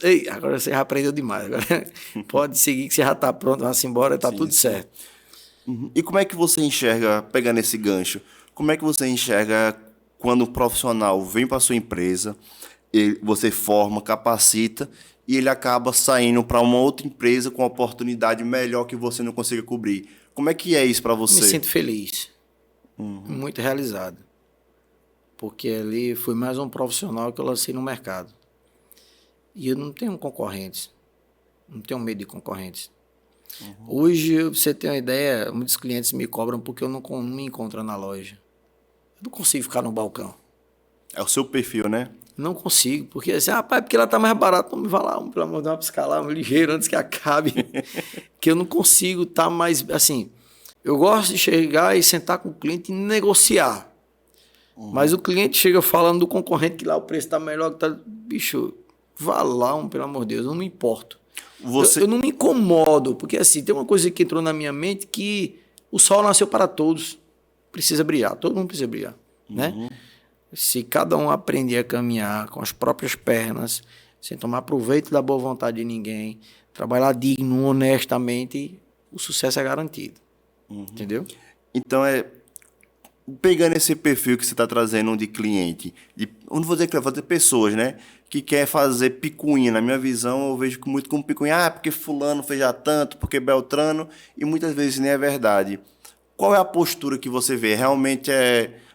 B: ei, agora você já aprendeu demais, agora pode seguir que você já está pronto, vai-se embora, está tudo certo.
A: E como é que você enxerga, pegando esse gancho, como é que você enxerga quando um profissional vem para a sua empresa, você forma, capacita, e ele acaba saindo para uma outra empresa com uma oportunidade melhor que você não consiga cobrir? Como é que é isso para você?
B: Me sinto feliz, muito realizado, porque ali foi mais um profissional que eu lancei no mercado. E eu não tenho concorrentes, não tenho medo de concorrentes. Hoje, pra você ter uma ideia, muitos clientes me cobram porque eu não me encontro na loja. Eu não consigo ficar no balcão.
A: É o seu perfil, né?
B: Não consigo, porque assim, rapaz, porque ela tá mais barata, não me vai lá, pelo amor de Deus, piscar lá, ligeiro, antes que acabe. Que eu não consigo estar mais, assim, eu gosto de chegar e sentar com o cliente e negociar. Mas o cliente chega falando do concorrente que lá o preço tá melhor, que tá, bicho, vá lá, pelo amor de Deus, eu não me importo. Eu não me incomodo, porque assim, tem uma coisa que entrou na minha mente que o sol nasceu para todos, precisa brilhar, todo mundo precisa brilhar, né? Se cada um aprender a caminhar com as próprias pernas, sem tomar proveito da boa vontade de ninguém, trabalhar digno, honestamente, o sucesso é garantido, entendeu?
A: Então, pegando esse perfil que você está trazendo de cliente, não vou dizer que vai ter pessoas, né, que quer fazer picuinha. Na minha visão, eu vejo muito como picuinha, porque fulano fez já tanto, porque Beltrano, e muitas vezes nem é verdade. Qual é a postura que você vê? Realmente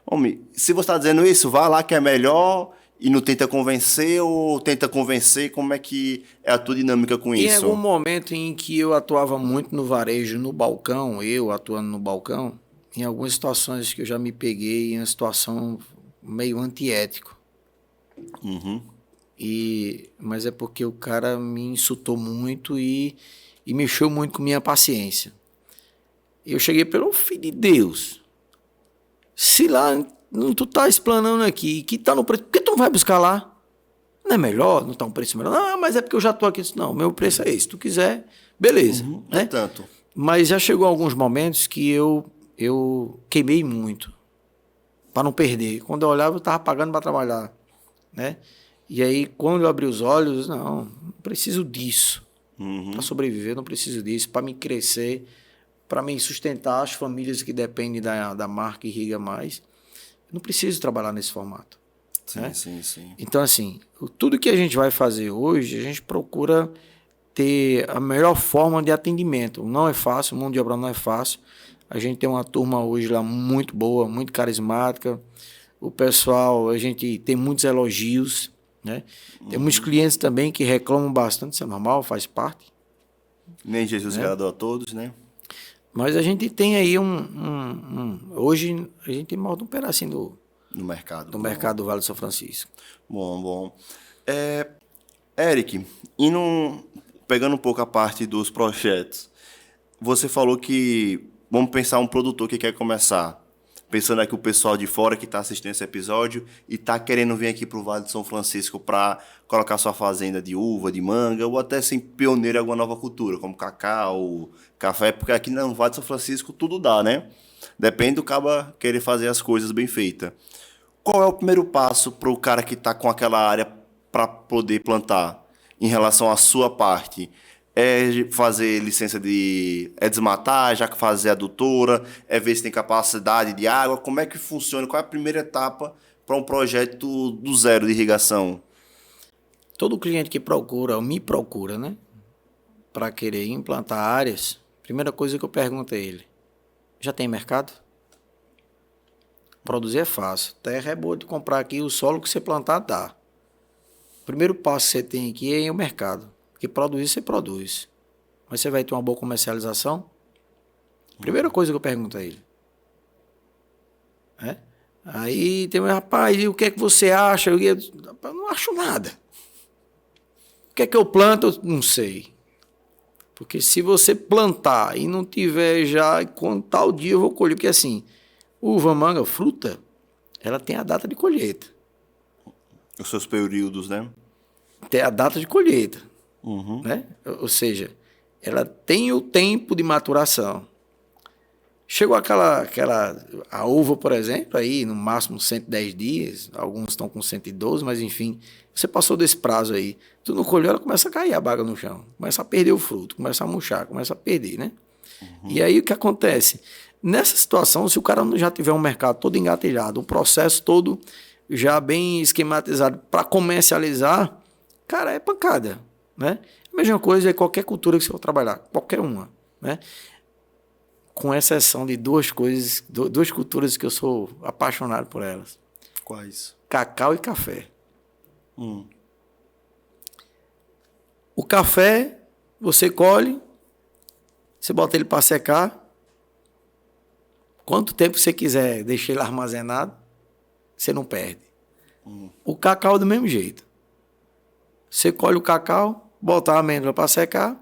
A: homem, se você está dizendo isso, vá lá que é melhor e não tenta convencer, ou tenta convencer, como é que é a tua dinâmica com isso?
B: Em algum momento em que eu atuava muito no varejo, no balcão, eu atuando no balcão, em algumas situações que eu já me peguei em uma situação meio antiético. Mas é porque o cara me insultou muito e mexeu muito com minha paciência. Eu cheguei pelo filho de Deus. Se lá tu tá explanando aqui, que tá no preço, por que tu não vai buscar lá? não é melhor, não está um preço melhor? Não, mas é porque eu já estou aqui. Não, o meu preço é esse. Se tu quiser, beleza. Né?
A: É tanto.
B: Mas já chegou alguns momentos que eu queimei muito para não perder. Quando eu olhava, eu estava pagando para trabalhar. Né? E aí, quando eu abri os olhos, não preciso disso. Para sobreviver, não preciso disso. Para me crescer, para me sustentar as famílias que dependem da marca Irriga Mais. Não preciso trabalhar nesse formato.
A: Sim,
B: né?
A: sim.
B: Então, assim, tudo que a gente vai fazer hoje, a gente procura ter a melhor forma de atendimento. Não é fácil, o mundo de obra não é fácil. A gente tem uma turma hoje lá muito boa, muito carismática. O pessoal, a gente tem muitos elogios, né? Tem muitos clientes também que reclamam bastante, isso é normal, faz parte.
A: Nem Jesus agradou a todos, né?
B: Mas a gente tem aí hoje a gente tem mais um pedacinho
A: No mercado.
B: do mercado do Vale do São Francisco.
A: Bom. Eric, pegando um pouco a parte dos projetos, você falou que vamos pensar um produtor que quer começar. Pensando aqui o pessoal de fora que está assistindo esse episódio e está querendo vir aqui para o Vale do São Francisco para colocar sua fazenda de uva, de manga, ou até ser pioneiro em alguma nova cultura, como cacau, café, porque aqui no Vale do São Francisco tudo dá, né? Depende do cara querer fazer as coisas bem feitas. Qual é o primeiro passo para o cara que está com aquela área para poder plantar em relação à sua parte? É fazer licença é desmatar, já que fazer adutora, é ver se tem capacidade de água, como é que funciona, qual é a primeira etapa para um projeto do zero de irrigação?
B: Todo cliente que procura, ou me procura, né, para querer implantar áreas, primeira coisa que eu pergunto a ele, já tem mercado? Produzir é fácil, terra é boa de comprar aqui, o solo que você plantar dá. O primeiro passo que você tem aqui é o mercado. Porque produzir, você produz. Mas você vai ter uma boa comercialização? Primeira coisa que eu pergunto a ele. Aí tem um rapaz, e o que é que você acha? Eu não acho nada. O que é que eu planto? Eu não sei. Porque se você plantar e não tiver já, com tal dia eu vou colher. Porque assim, uva, manga, fruta, ela tem a data de colheita.
A: Os seus períodos, né?
B: Tem a data de colheita. Né? Ou seja, ela tem o tempo de maturação. Chegou a uva, por exemplo, aí no máximo 110 dias, alguns estão com 112, mas enfim, você passou desse prazo aí, tu não colheu, ela começa a cair a baga no chão, começa a perder o fruto, começa a murchar, começa a perder, né? E aí o que acontece? Nessa situação, se o cara já tiver um mercado todo engatilhado, um processo todo já bem esquematizado para comercializar, cara, é pancada. Né? A mesma coisa é qualquer cultura que você for trabalhar, qualquer uma, né? Com exceção de duas culturas que eu sou apaixonado por elas.
A: Quais?
B: Cacau e café. O café, você colhe, você bota ele para secar, quanto tempo você quiser deixar ele armazenado, você não perde. O cacau é do mesmo jeito. Você colhe o cacau, bota a amêndoa para secar,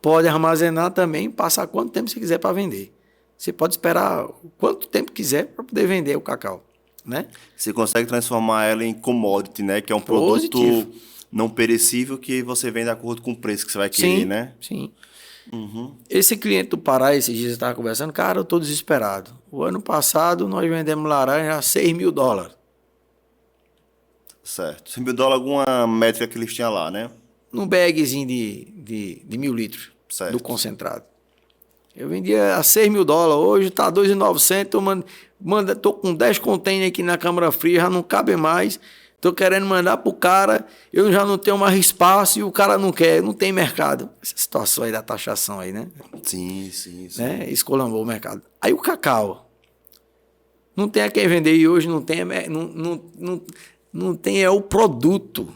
B: pode armazenar também, passar quanto tempo você quiser para vender. Você pode esperar quanto tempo quiser para poder vender o cacau, né?
A: Você consegue transformar ela em commodity, né? Que é um produto não perecível que você vende de acordo com o preço que você vai querer,
B: sim,
A: né?
B: Sim. Esse cliente do Pará, esses dias eu estava conversando, cara, eu estou desesperado. O ano passado nós vendemos laranja a $6.000.
A: Certo. $100.000, alguma métrica que eles tinham lá, né?
B: Num bagzinho de 1.000 litros
A: certo.
B: Do concentrado. Eu vendia a $6.000, hoje está 2.900, estou com 10 containers aqui na câmara fria, já não cabe mais, estou querendo mandar para o cara, eu já não tenho mais espaço e o cara não quer, não tem mercado. Essa situação aí da taxação aí, né?
A: Sim.
B: Né? Escolambou o mercado. Aí o cacau, não tem a quem vender e hoje não tem, não tem o produto,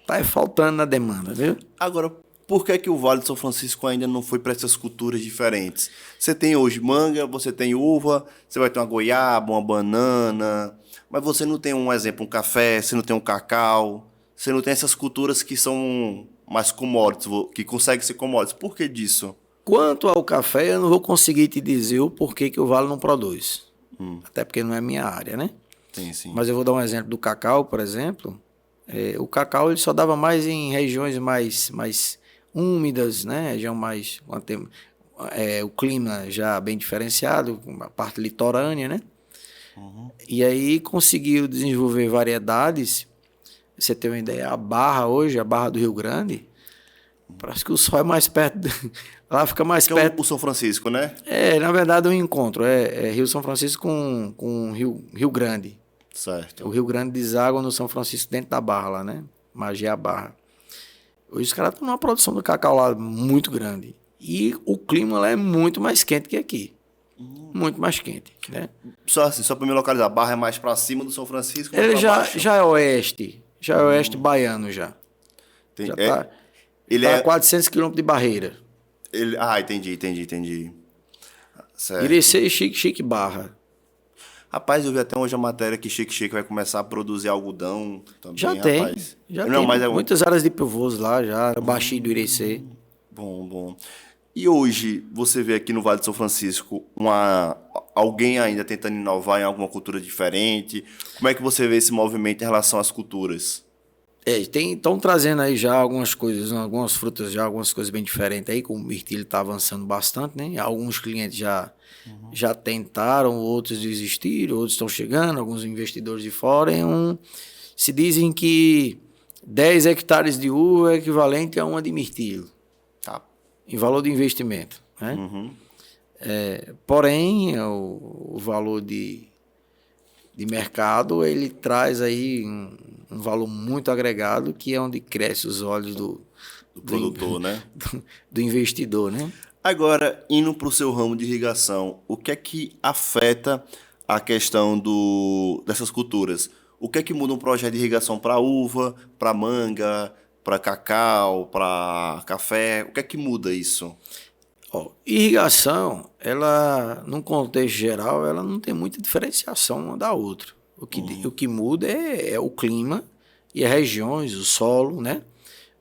B: está faltando na demanda, viu?
A: Agora, por que o Vale do São Francisco ainda não foi para essas culturas diferentes? Você tem hoje manga, você tem uva, você vai ter uma goiaba, uma banana, mas você não tem um exemplo, um café, você não tem um cacau, você não tem essas culturas que são mais commodities, que conseguem ser commodities. Por que disso?
B: Quanto ao café, eu não vou conseguir te dizer o porquê que o Vale não produz. Até porque não é minha área, né?
A: Sim.
B: Mas eu vou dar um exemplo do cacau, por exemplo. O cacau ele só dava mais em regiões mais úmidas, né? Região mais o clima já bem diferenciado, a parte litorânea, né? E aí conseguiu desenvolver variedades. Você tem uma ideia, a Barra hoje, a Barra do Rio Grande, parece que o sol é mais perto, lá fica mais
A: Que
B: perto.
A: é o São Francisco, né?
B: Na verdade, é um encontro, Rio São Francisco com Rio Grande.
A: Certo.
B: O Rio Grande deságua no São Francisco dentro da Barra lá, né? Magia Barra. Hoje os caras estão numa produção do cacau lá muito grande. E o clima lá é muito mais quente que aqui. Muito mais quente, né?
A: Só assim, só para me localizar, a Barra é mais para cima do São Francisco, mais
B: Ele
A: para
B: já,
A: baixo.
B: já é oeste. Já é oeste baiano já. Já tá,
A: Ele
B: tá
A: é
B: a 400 quilômetros de Barreira.
A: entendi. Certo.
B: Irecê, Chique Barra.
A: Rapaz, eu vi até hoje a matéria que Chique vai começar a produzir algodão também,
B: Já tem.
A: rapaz.
B: Já
A: Não,
B: tem
A: mas
B: muitas áreas de pivôs lá, já. Baixinho do Irecê.
A: Bom. E hoje, você vê aqui no Vale de São Francisco alguém ainda tentando inovar em alguma cultura diferente? Como é que você vê esse movimento em relação às culturas?
B: Estão trazendo aí já algumas coisas, algumas frutas, já algumas coisas bem diferentes aí, como o mirtilo está avançando bastante, né? Alguns clientes já tentaram, outros desistiram, outros estão chegando, alguns investidores de fora. Se dizem que 10 hectares de uva é equivalente a uma de mirtilo,
A: Tá.
B: em valor de investimento, né? Porém, o valor de mercado, ele traz aí um valor muito agregado, que é onde cresce os olhos do
A: Produtor, né?
B: do investidor, né?
A: Agora, indo para o seu ramo de irrigação, o que é que afeta a questão dessas culturas? O que é que muda um projeto de irrigação para uva, para manga, para cacau, para café? O que é que muda isso?
B: Irrigação, ela, num contexto geral, ela não tem muita diferenciação uma da outra. O que muda é o clima e as regiões, o solo, né?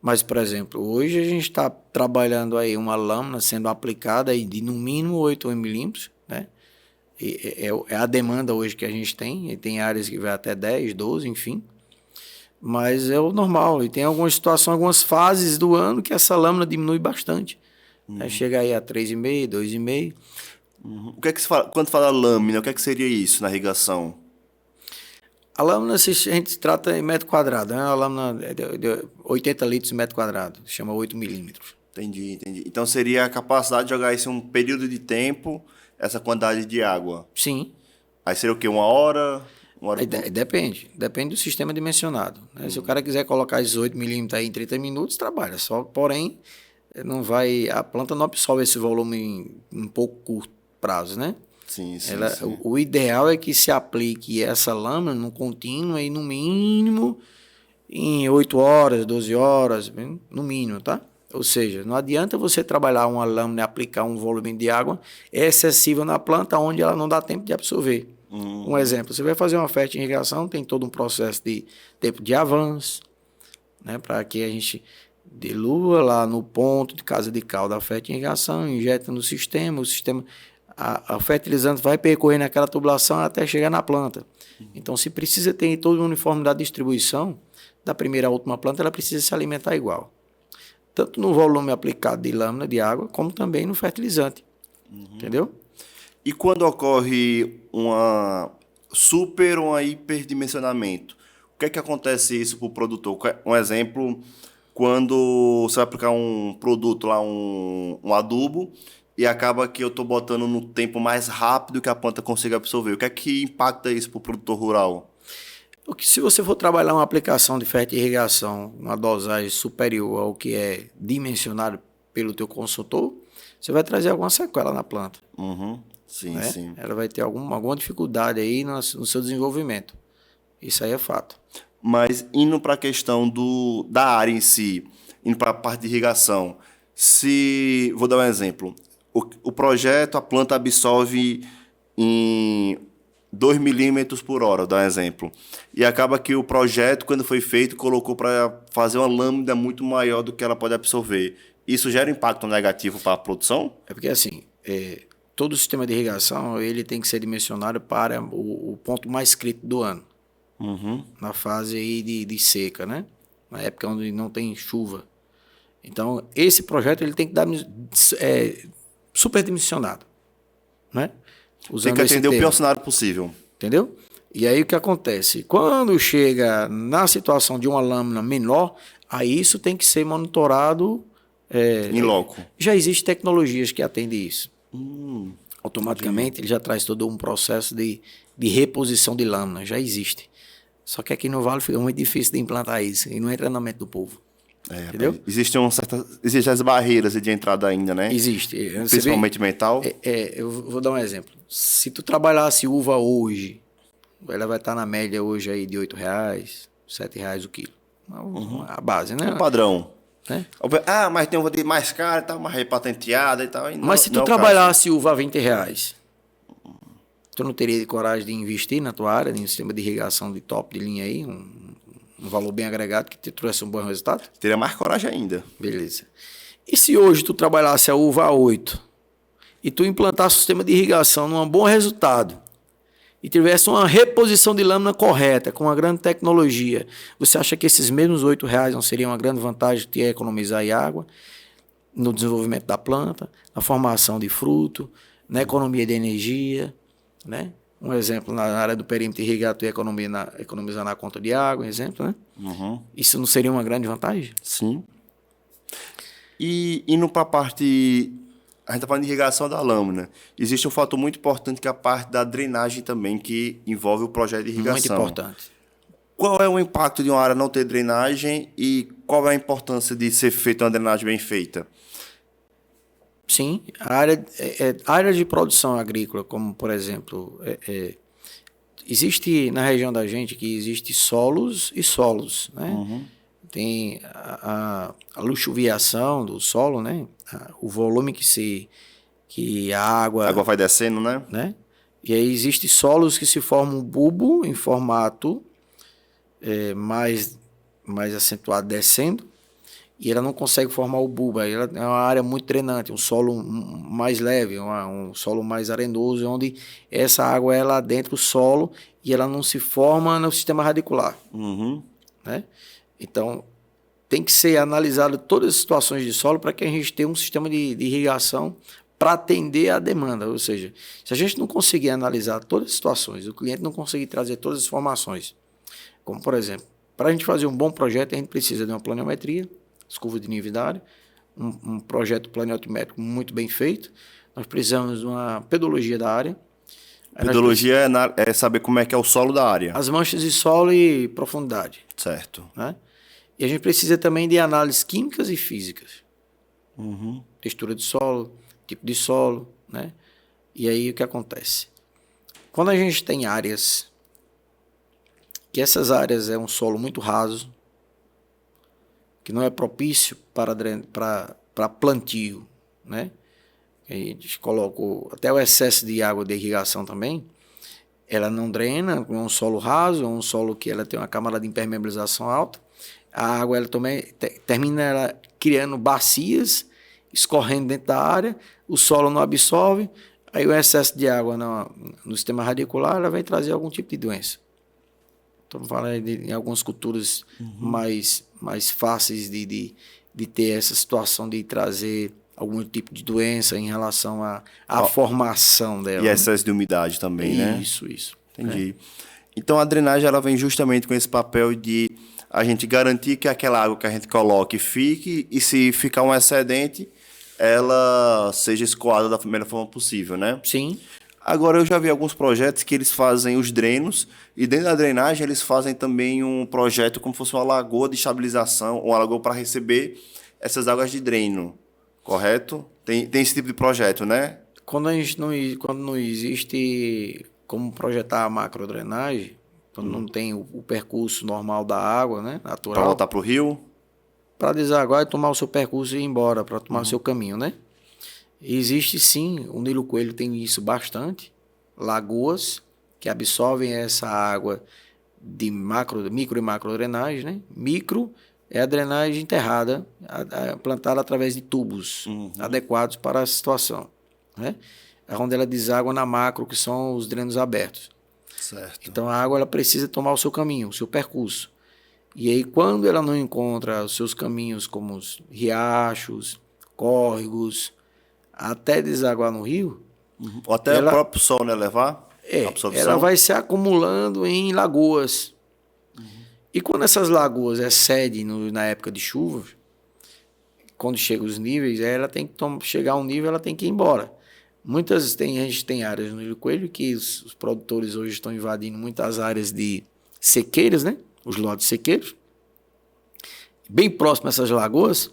B: Mas, por exemplo, hoje a gente está trabalhando aí uma lâmina sendo aplicada aí de no mínimo 8 milímetros, né? É a demanda hoje que a gente tem, e tem áreas que vai até 10, 12, enfim. Mas é o normal, e tem algumas situações, algumas fases do ano que essa lâmina diminui bastante. Chega aí a 3,5, 2,5.
A: O que é que se fala, quando fala lâmina, o que é que seria isso na irrigação?
B: A lâmina, a gente trata em metro quadrado, né? A lâmina de 80 litros metro quadrado, chama 8 milímetros.
A: Entendi. Então seria a capacidade de jogar isso em um período de tempo, essa quantidade de água.
B: Sim.
A: Aí seria o quê? Uma hora?
B: Depende do sistema dimensionado, né? Se o cara quiser colocar esses 8 milímetros aí em 30 minutos, trabalha. Porém, a planta não absorve esse volume em pouco curto prazo, né?
A: Sim.
B: O ideal é que se aplique essa lâmina no contínuo aí no mínimo em 8 horas, 12 horas, no mínimo, tá? Ou seja, não adianta você trabalhar uma lâmina e aplicar um volume de água excessivo na planta onde ela não dá tempo de absorver. Um exemplo, você vai fazer uma fertirrigação, tem todo um processo de tempo de avanço, né? Para que a gente dilua lá no ponto de casa de cal da fertirrigação, injeta no sistema, a fertilizante vai percorrer naquela tubulação até chegar na planta. Então, se precisa ter toda uma uniformidade de distribuição, da primeira à última planta, ela precisa se alimentar igual. Tanto no volume aplicado de lâmina de água, como também no fertilizante. Entendeu?
A: E quando ocorre uma super ou uma hiperdimensionamento, o que é que acontece isso para o produtor? Um exemplo, quando você vai aplicar um produto lá, um adubo, e acaba que eu estou botando no tempo mais rápido que a planta consiga absorver. O que é que impacta isso para o produtor rural?
B: Porque se você for trabalhar uma aplicação de fertirrigação, uma dosagem superior ao que é dimensionado pelo teu consultor, você vai trazer alguma sequela na planta.
A: Sim.
B: Ela vai ter alguma dificuldade aí no seu desenvolvimento. Isso aí é fato.
A: Mas indo para a questão da área em si, indo para a parte de irrigação, vou dar um exemplo. O projeto, a planta absorve em 2 milímetros por hora, vou dar um exemplo. E acaba que o projeto, quando foi feito, colocou para fazer uma lâmina muito maior do que ela pode absorver. Isso gera impacto negativo para a produção?
B: É porque assim, todo o sistema de irrigação ele tem que ser dimensionado para o ponto mais crítico do ano. na fase aí de seca, né? Na época onde não tem chuva. Então, esse projeto ele tem que dar superdimensionado, né?
A: Tem que atender o pior cenário possível.
B: Entendeu? E aí o que acontece? Quando chega na situação de uma lâmina menor, aí isso tem que ser monitorado.
A: Em loco.
B: Já existem tecnologias que atendem isso. Automaticamente ele já traz todo um processo de reposição de lâmina, já existe. Só que aqui no Vale fica muito difícil de implantar isso e não entra na mente do povo. Entendeu?
A: Existem as barreiras de entrada ainda, né?
B: Existe.
A: Principalmente mental.
B: Eu vou dar um exemplo. Se tu trabalhasse uva hoje, ela vai estar na média hoje aí de R$ 8,00, R$ 7,00 o quilo. A base, né?
A: É um padrão.
B: Né?
A: Mas tem uva de mais cara, tá, mais repatenteada e tal.
B: Mas se tu trabalhasse uva a R$ 20,00, tu não teria coragem de investir na tua área, em um sistema de irrigação de top de linha aí, um valor bem agregado que te trouxe um bom resultado?
A: Teria mais coragem ainda.
B: Beleza. E se hoje tu trabalhasse a uva a 8 e tu implantasse o sistema de irrigação num bom resultado e tivesse uma reposição de lâmina correta, com uma grande tecnologia, você acha que esses mesmos R$ 8,00 não seriam uma grande vantagem de economizar em água, no desenvolvimento da planta, na formação de fruto, na economia de energia, né? Um exemplo, na área do perímetro irrigado, tu ia economizar na conta de água, um exemplo, né? Isso não seria uma grande vantagem?
A: Sim. E indo para a parte... A gente está falando de irrigação da lâmina. Existe um fator muito importante que é a parte da drenagem também, que envolve o projeto de irrigação.
B: Muito importante.
A: Qual é o impacto de uma área não ter drenagem e qual é a importância de ser feita uma drenagem bem feita?
B: Sim, a área de produção agrícola, como por exemplo, existe na região da gente que existe solos e solos, né? Tem a luxuviação do solo, né? O volume que a água
A: vai descendo,
B: né? E aí existem solos que se formam bulbo em formato mais acentuado descendo, e ela não consegue formar o bulbo. Ela é uma área muito drenante, um solo mais leve, um solo mais arenoso, onde essa água é lá dentro do solo e ela não se forma no sistema radicular. Né? Então, tem que ser analisado todas as situações de solo para que a gente tenha um sistema de irrigação para atender à demanda. Ou seja, se a gente não conseguir analisar todas as situações, o cliente não conseguir trazer todas as informações, como por exemplo, para a gente fazer um bom projeto, a gente precisa de uma planimetria, as curvas de nível da área, um projeto planiométrico muito bem feito, nós precisamos de uma pedologia da área.
A: Pedologia é saber como é que é o solo da área.
B: As manchas de solo e profundidade.
A: Certo.
B: Né? E a gente precisa também de análises químicas e físicas. Textura de solo, tipo de solo, né? E aí o que acontece? Quando a gente tem áreas, que essas áreas é um solo muito raso, que não é propício para plantio, né? A gente coloca até o excesso de água de irrigação também, ela não drena, é um solo raso, é um solo que ela tem uma camada de impermeabilização alta, a água ela também termina ela criando bacias, escorrendo dentro da área, o solo não absorve, aí o excesso de água no sistema radicular ela vai trazer algum tipo de doença. Estamos falando em algumas culturas mais fáceis de ter essa situação de trazer algum tipo de doença em relação à formação dela.
A: E excesso de umidade também, né?
B: Isso.
A: Entendi. Então a drenagem ela vem justamente com esse papel de a gente garantir que aquela água que a gente coloque fique, e se ficar um excedente, ela seja escoada da melhor forma possível, né?
B: Sim.
A: Agora, eu já vi alguns projetos que eles fazem os drenos e dentro da drenagem eles fazem também um projeto como se fosse uma lagoa de estabilização, uma lagoa para receber essas águas de dreno, correto? Tem esse tipo de projeto, né?
B: Quando não existe como projetar a macrodrenagem, quando não tem o percurso normal da água, né, natural.
A: Para voltar para o rio?
B: Para desaguar e tomar o seu percurso e ir embora, para tomar o seu caminho, né? Existe sim, o Nilo Coelho tem isso bastante, lagoas que absorvem essa água de micro e macro drenagem, né? Micro é a drenagem enterrada, plantada através de tubos adequados para a situação, né? É onde ela deságua na macro, que são os drenos abertos.
A: Certo.
B: Então a água ela precisa tomar o seu caminho, o seu percurso. E aí quando ela não encontra os seus caminhos como os riachos, córregos, até desaguar no rio,
A: Ou até o
B: ela,
A: próprio sol, né, levar a absorção.
B: ela vai se acumulando em lagoas. E quando essas lagoas excedem na época de chuva, quando chegam os níveis, ela tem que chegar a um nível, ela tem que ir embora. A gente tem áreas no Rio Coelho que os produtores hoje estão invadindo muitas áreas de sequeiras, né? Os lotes sequeiros, bem próximo a essas lagoas.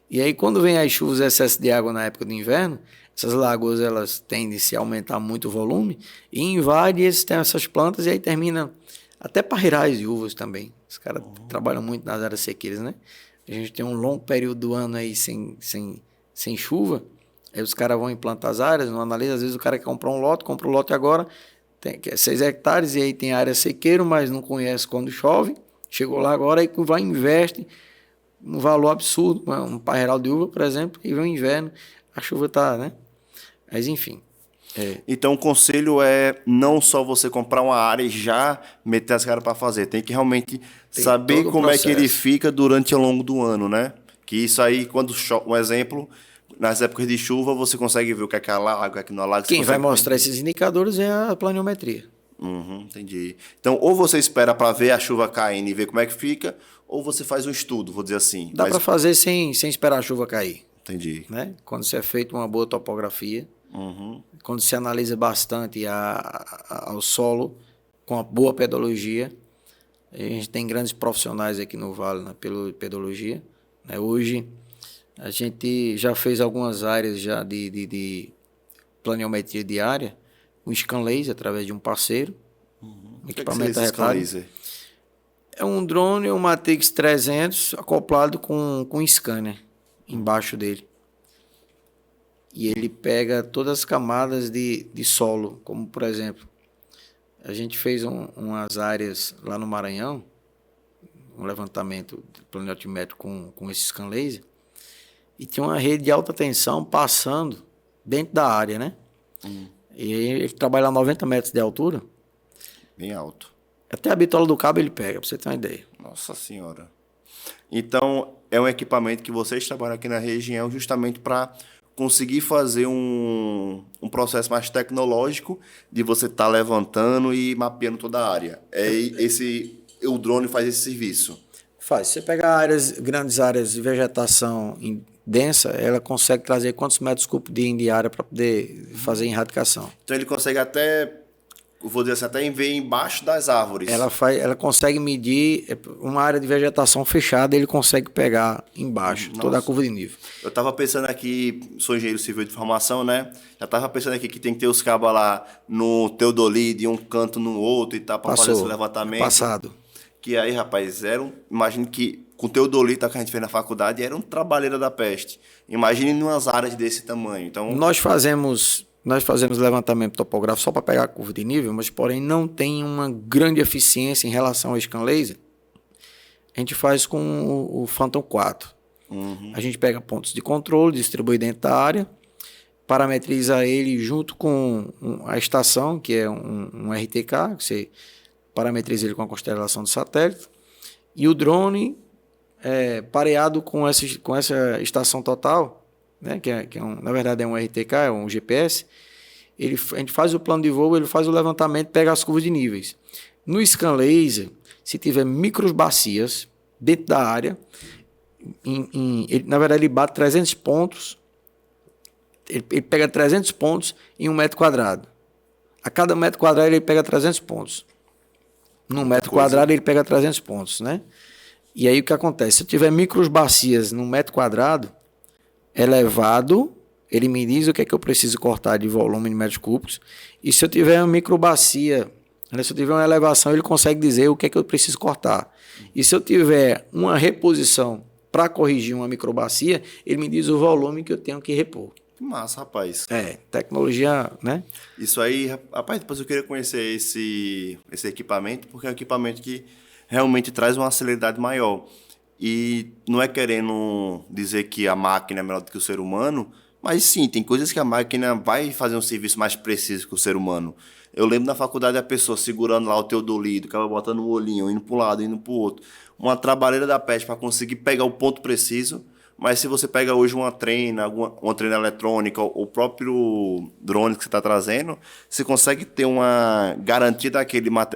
B: E aí, quando vem as chuvas, excesso de água na época do inverno, essas lagoas elas tendem a se aumentar muito o volume e invade essas plantas e aí termina até parreirais de uvas também. Os caras trabalham muito nas áreas sequeiras, né? A gente tem um longo período do ano aí sem chuva, aí os caras vão implantar as áreas, não analisa, às vezes o cara quer compra um lote agora, que é 6 hectares, e aí tem área sequeira, mas não conhece quando chove, chegou lá agora e vai investe um valor absurdo, um parreiral de uva, por exemplo, e vem o inverno, a chuva está, né? Mas enfim.
A: Então o conselho é não só você comprar uma área e já meter as caras para fazer, tem que realmente saber como é que ele fica durante ao longo do ano, né? Que isso aí, quando chove, um exemplo, nas épocas de chuva você consegue ver o que é que alaga, o que é que não alaga.
B: Quem vai mostrar esses indicadores é a planiometria.
A: Entendi. Então, ou você espera para ver a chuva caindo e ver como é que fica, ou você faz um estudo, vou dizer assim.
B: Dá para fazer sem esperar a chuva cair.
A: Entendi.
B: Né? Quando se é feita uma boa topografia, quando se analisa bastante ao solo com a boa pedologia, a gente tem grandes profissionais aqui no Vale na pedologia. Né? Hoje, a gente já fez algumas áreas já de planiometria de área, com scan laser, através de um parceiro.
A: Equipamento scan laser?
B: É um drone, um Matrix 300, acoplado com um scanner embaixo dele. E ele pega todas as camadas de solo, como por exemplo, a gente fez umas áreas lá no Maranhão, um levantamento de planiométrico com esse scan laser, e tinha uma rede de alta tensão passando dentro da área, né? E ele trabalha a 90 metros de altura.
A: Bem alto.
B: Até a bitola do cabo ele pega, para você ter uma ideia.
A: Nossa Senhora. Então, é um equipamento que vocês trabalham aqui na região justamente para conseguir fazer um processo mais tecnológico de você estar levantando e mapeando toda a área. O drone faz esse serviço?
B: Faz. Se você pegar grandes áreas de vegetação densa, ela consegue trazer quantos metros cúbicos de área para poder fazer erradicação.
A: Então ele consegue até, vou dizer assim, até ver embaixo das árvores.
B: Ela consegue medir uma área de vegetação fechada, ele consegue pegar embaixo, toda a curva de nível.
A: Eu estava pensando aqui, sou engenheiro civil de formação, né? Já estava pensando aqui que tem que ter os cabos lá no Teodoli, de um canto no outro e tal, para fazer esse levantamento.
B: Passado.
A: Que aí, rapaz, imagino que com o teodolita que a gente fez na faculdade, era um trabalheira da peste. Imagine em umas áreas desse tamanho. Então,
B: nós fazemos levantamento topográfico só para pegar a curva de nível, mas porém não tem uma grande eficiência em relação ao scan laser. A gente faz com o Phantom 4. A gente pega pontos de controle, distribui dentro da área, parametriza ele junto com a estação, que é um RTK, que você parametriza ele com a constelação do satélite, e o drone pareado com essa estação total, né, na verdade é um RTK, é um GPS, a gente faz o plano de voo, ele faz o levantamento, pega as curvas de níveis. No scan laser, se tiver microbacias dentro da área, na verdade ele bate 300 pontos, ele pega 300 pontos em 1 metro quadrado. A cada metro quadrado ele pega 300 pontos. Num metro quadrado ele pega 300 pontos, né? E aí o que acontece? Se eu tiver microbacias num metro quadrado, elevado, ele me diz o que é que eu preciso cortar de volume em metros cúbicos. E se eu tiver uma microbacia, se eu tiver uma elevação, ele consegue dizer o que é que eu preciso cortar. E se eu tiver uma reposição para corrigir uma microbacia, ele me diz o volume que eu tenho que repor.
A: Que massa, rapaz.
B: Tecnologia, né?
A: Isso aí, rapaz, depois eu queria conhecer esse equipamento, porque é um equipamento que realmente traz uma celeridade maior. E não é querendo dizer que a máquina é melhor do que o ser humano, Mas sim, tem coisas que a máquina vai fazer um serviço mais preciso que o ser humano. Eu lembro na faculdade a pessoa segurando lá o teodolito, acaba botando o olhinho, indo para um lado, indo para o outro. Uma trabalheira da peste para conseguir pegar o ponto preciso. Mas se você pega hoje uma treina, uma treina eletrônica, ou o próprio drone que você está trazendo, você consegue ter uma garantia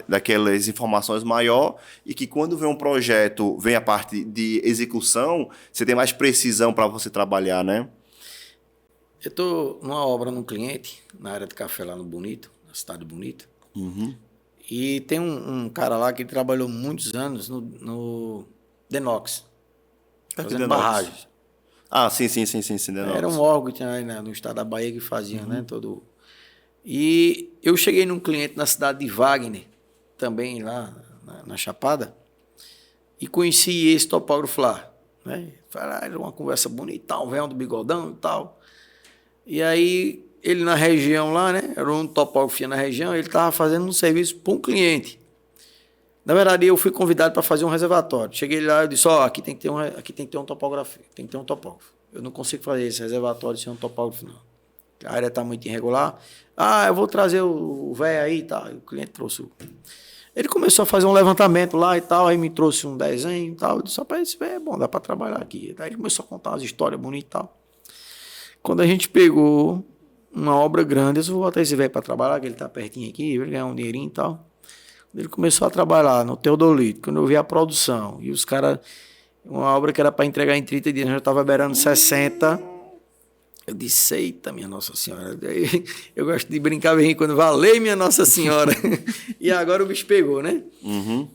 A: daquelas informações maior e que quando vem um projeto, vem a parte de execução, você tem mais precisão para você trabalhar, né?
B: Eu estou numa obra num cliente, na área de café lá no Bonito, na cidade Bonita. E tem um cara lá que trabalhou muitos anos no Denox, fazendo barragens.
A: Ah, sim, Denox.
B: Era um órgão que tinha aí no estado da Bahia que fazia, né? Todo. E eu cheguei num cliente na cidade de Wagner, também lá na Chapada, e conheci esse topógrafo lá, né? Era uma conversa bonita, um velho do bigodão e tal. E aí, ele na região lá, né? Era um topógrafo na região, ele estava fazendo um serviço para um cliente. Na verdade, eu fui convidado para fazer um reservatório. Cheguei lá e disse, aqui tem que ter um topógrafo, tem que ter um topógrafo. Eu não consigo fazer esse reservatório sem um topógrafo, não. A área está muito irregular. Eu vou trazer o velho aí e tal. O cliente trouxe. Ele começou a fazer um levantamento lá e tal, aí me trouxe um desenho e tal. Eu disse, rapaz, esse velho é bom, dá para trabalhar aqui. Daí ele começou a contar umas histórias bonitas e tal. Quando a gente pegou uma obra grande, eu disse, vou botar esse velho para trabalhar, que ele está pertinho aqui, vai ganhar um dinheirinho e tal. Ele começou a trabalhar no Teodolito, quando eu vi a produção, e os caras, uma obra que era para entregar em 30 dias, já estava beirando 60. Eu disse, eita, minha Nossa Senhora. Eu gosto de brincar bem quando valei, minha Nossa Senhora. E agora o bicho pegou, né?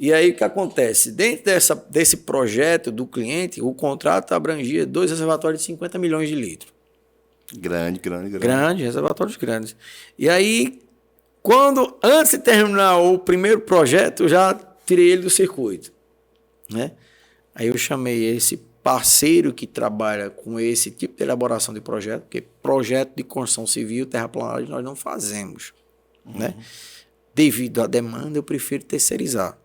B: E aí o que acontece? Dentro desse projeto do cliente, o contrato abrangia 2 reservatórios de 50 milhões de litros.
A: Grande.
B: Grande, reservatórios grandes. E aí, antes de terminar o primeiro projeto, eu já tirei ele do circuito, né? Aí eu chamei esse parceiro que trabalha com esse tipo de elaboração de projeto, porque projeto de construção civil, terraplanagem, nós não fazemos, né? Devido à demanda, eu prefiro terceirizar,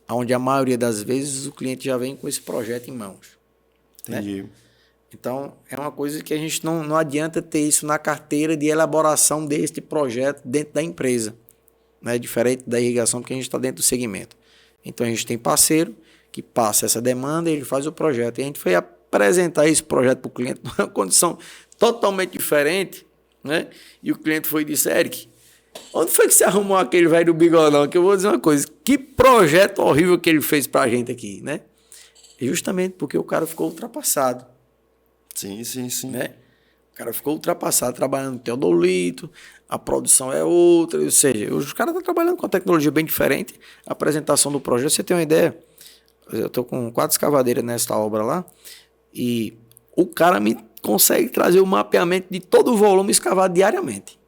B: onde a maioria das vezes o cliente já vem com esse projeto em mãos.
A: Entendi.
B: Né? Então, é uma coisa que a gente não adianta ter isso na carteira de elaboração deste projeto dentro da empresa, né? Diferente da irrigação, porque a gente está dentro do segmento. Então, a gente tem parceiro que passa essa demanda e ele faz o projeto. E a gente foi apresentar esse projeto para o cliente numa condição totalmente diferente, né? E o cliente foi e disse, Eric, onde foi que você arrumou aquele velho do bigodão? Que eu vou dizer uma coisa, que projeto horrível que ele fez para a gente aqui, né? Justamente porque o cara ficou ultrapassado.
A: Sim.
B: Né? O cara ficou ultrapassado, trabalhando no teodolito, a produção é outra, ou seja, os caras estão trabalhando com uma tecnologia bem diferente. A apresentação do projeto, você tem uma ideia? Eu estou com 4 escavadeiras nessa obra lá, e o cara me consegue trazer o mapeamento de todo o volume escavado diariamente.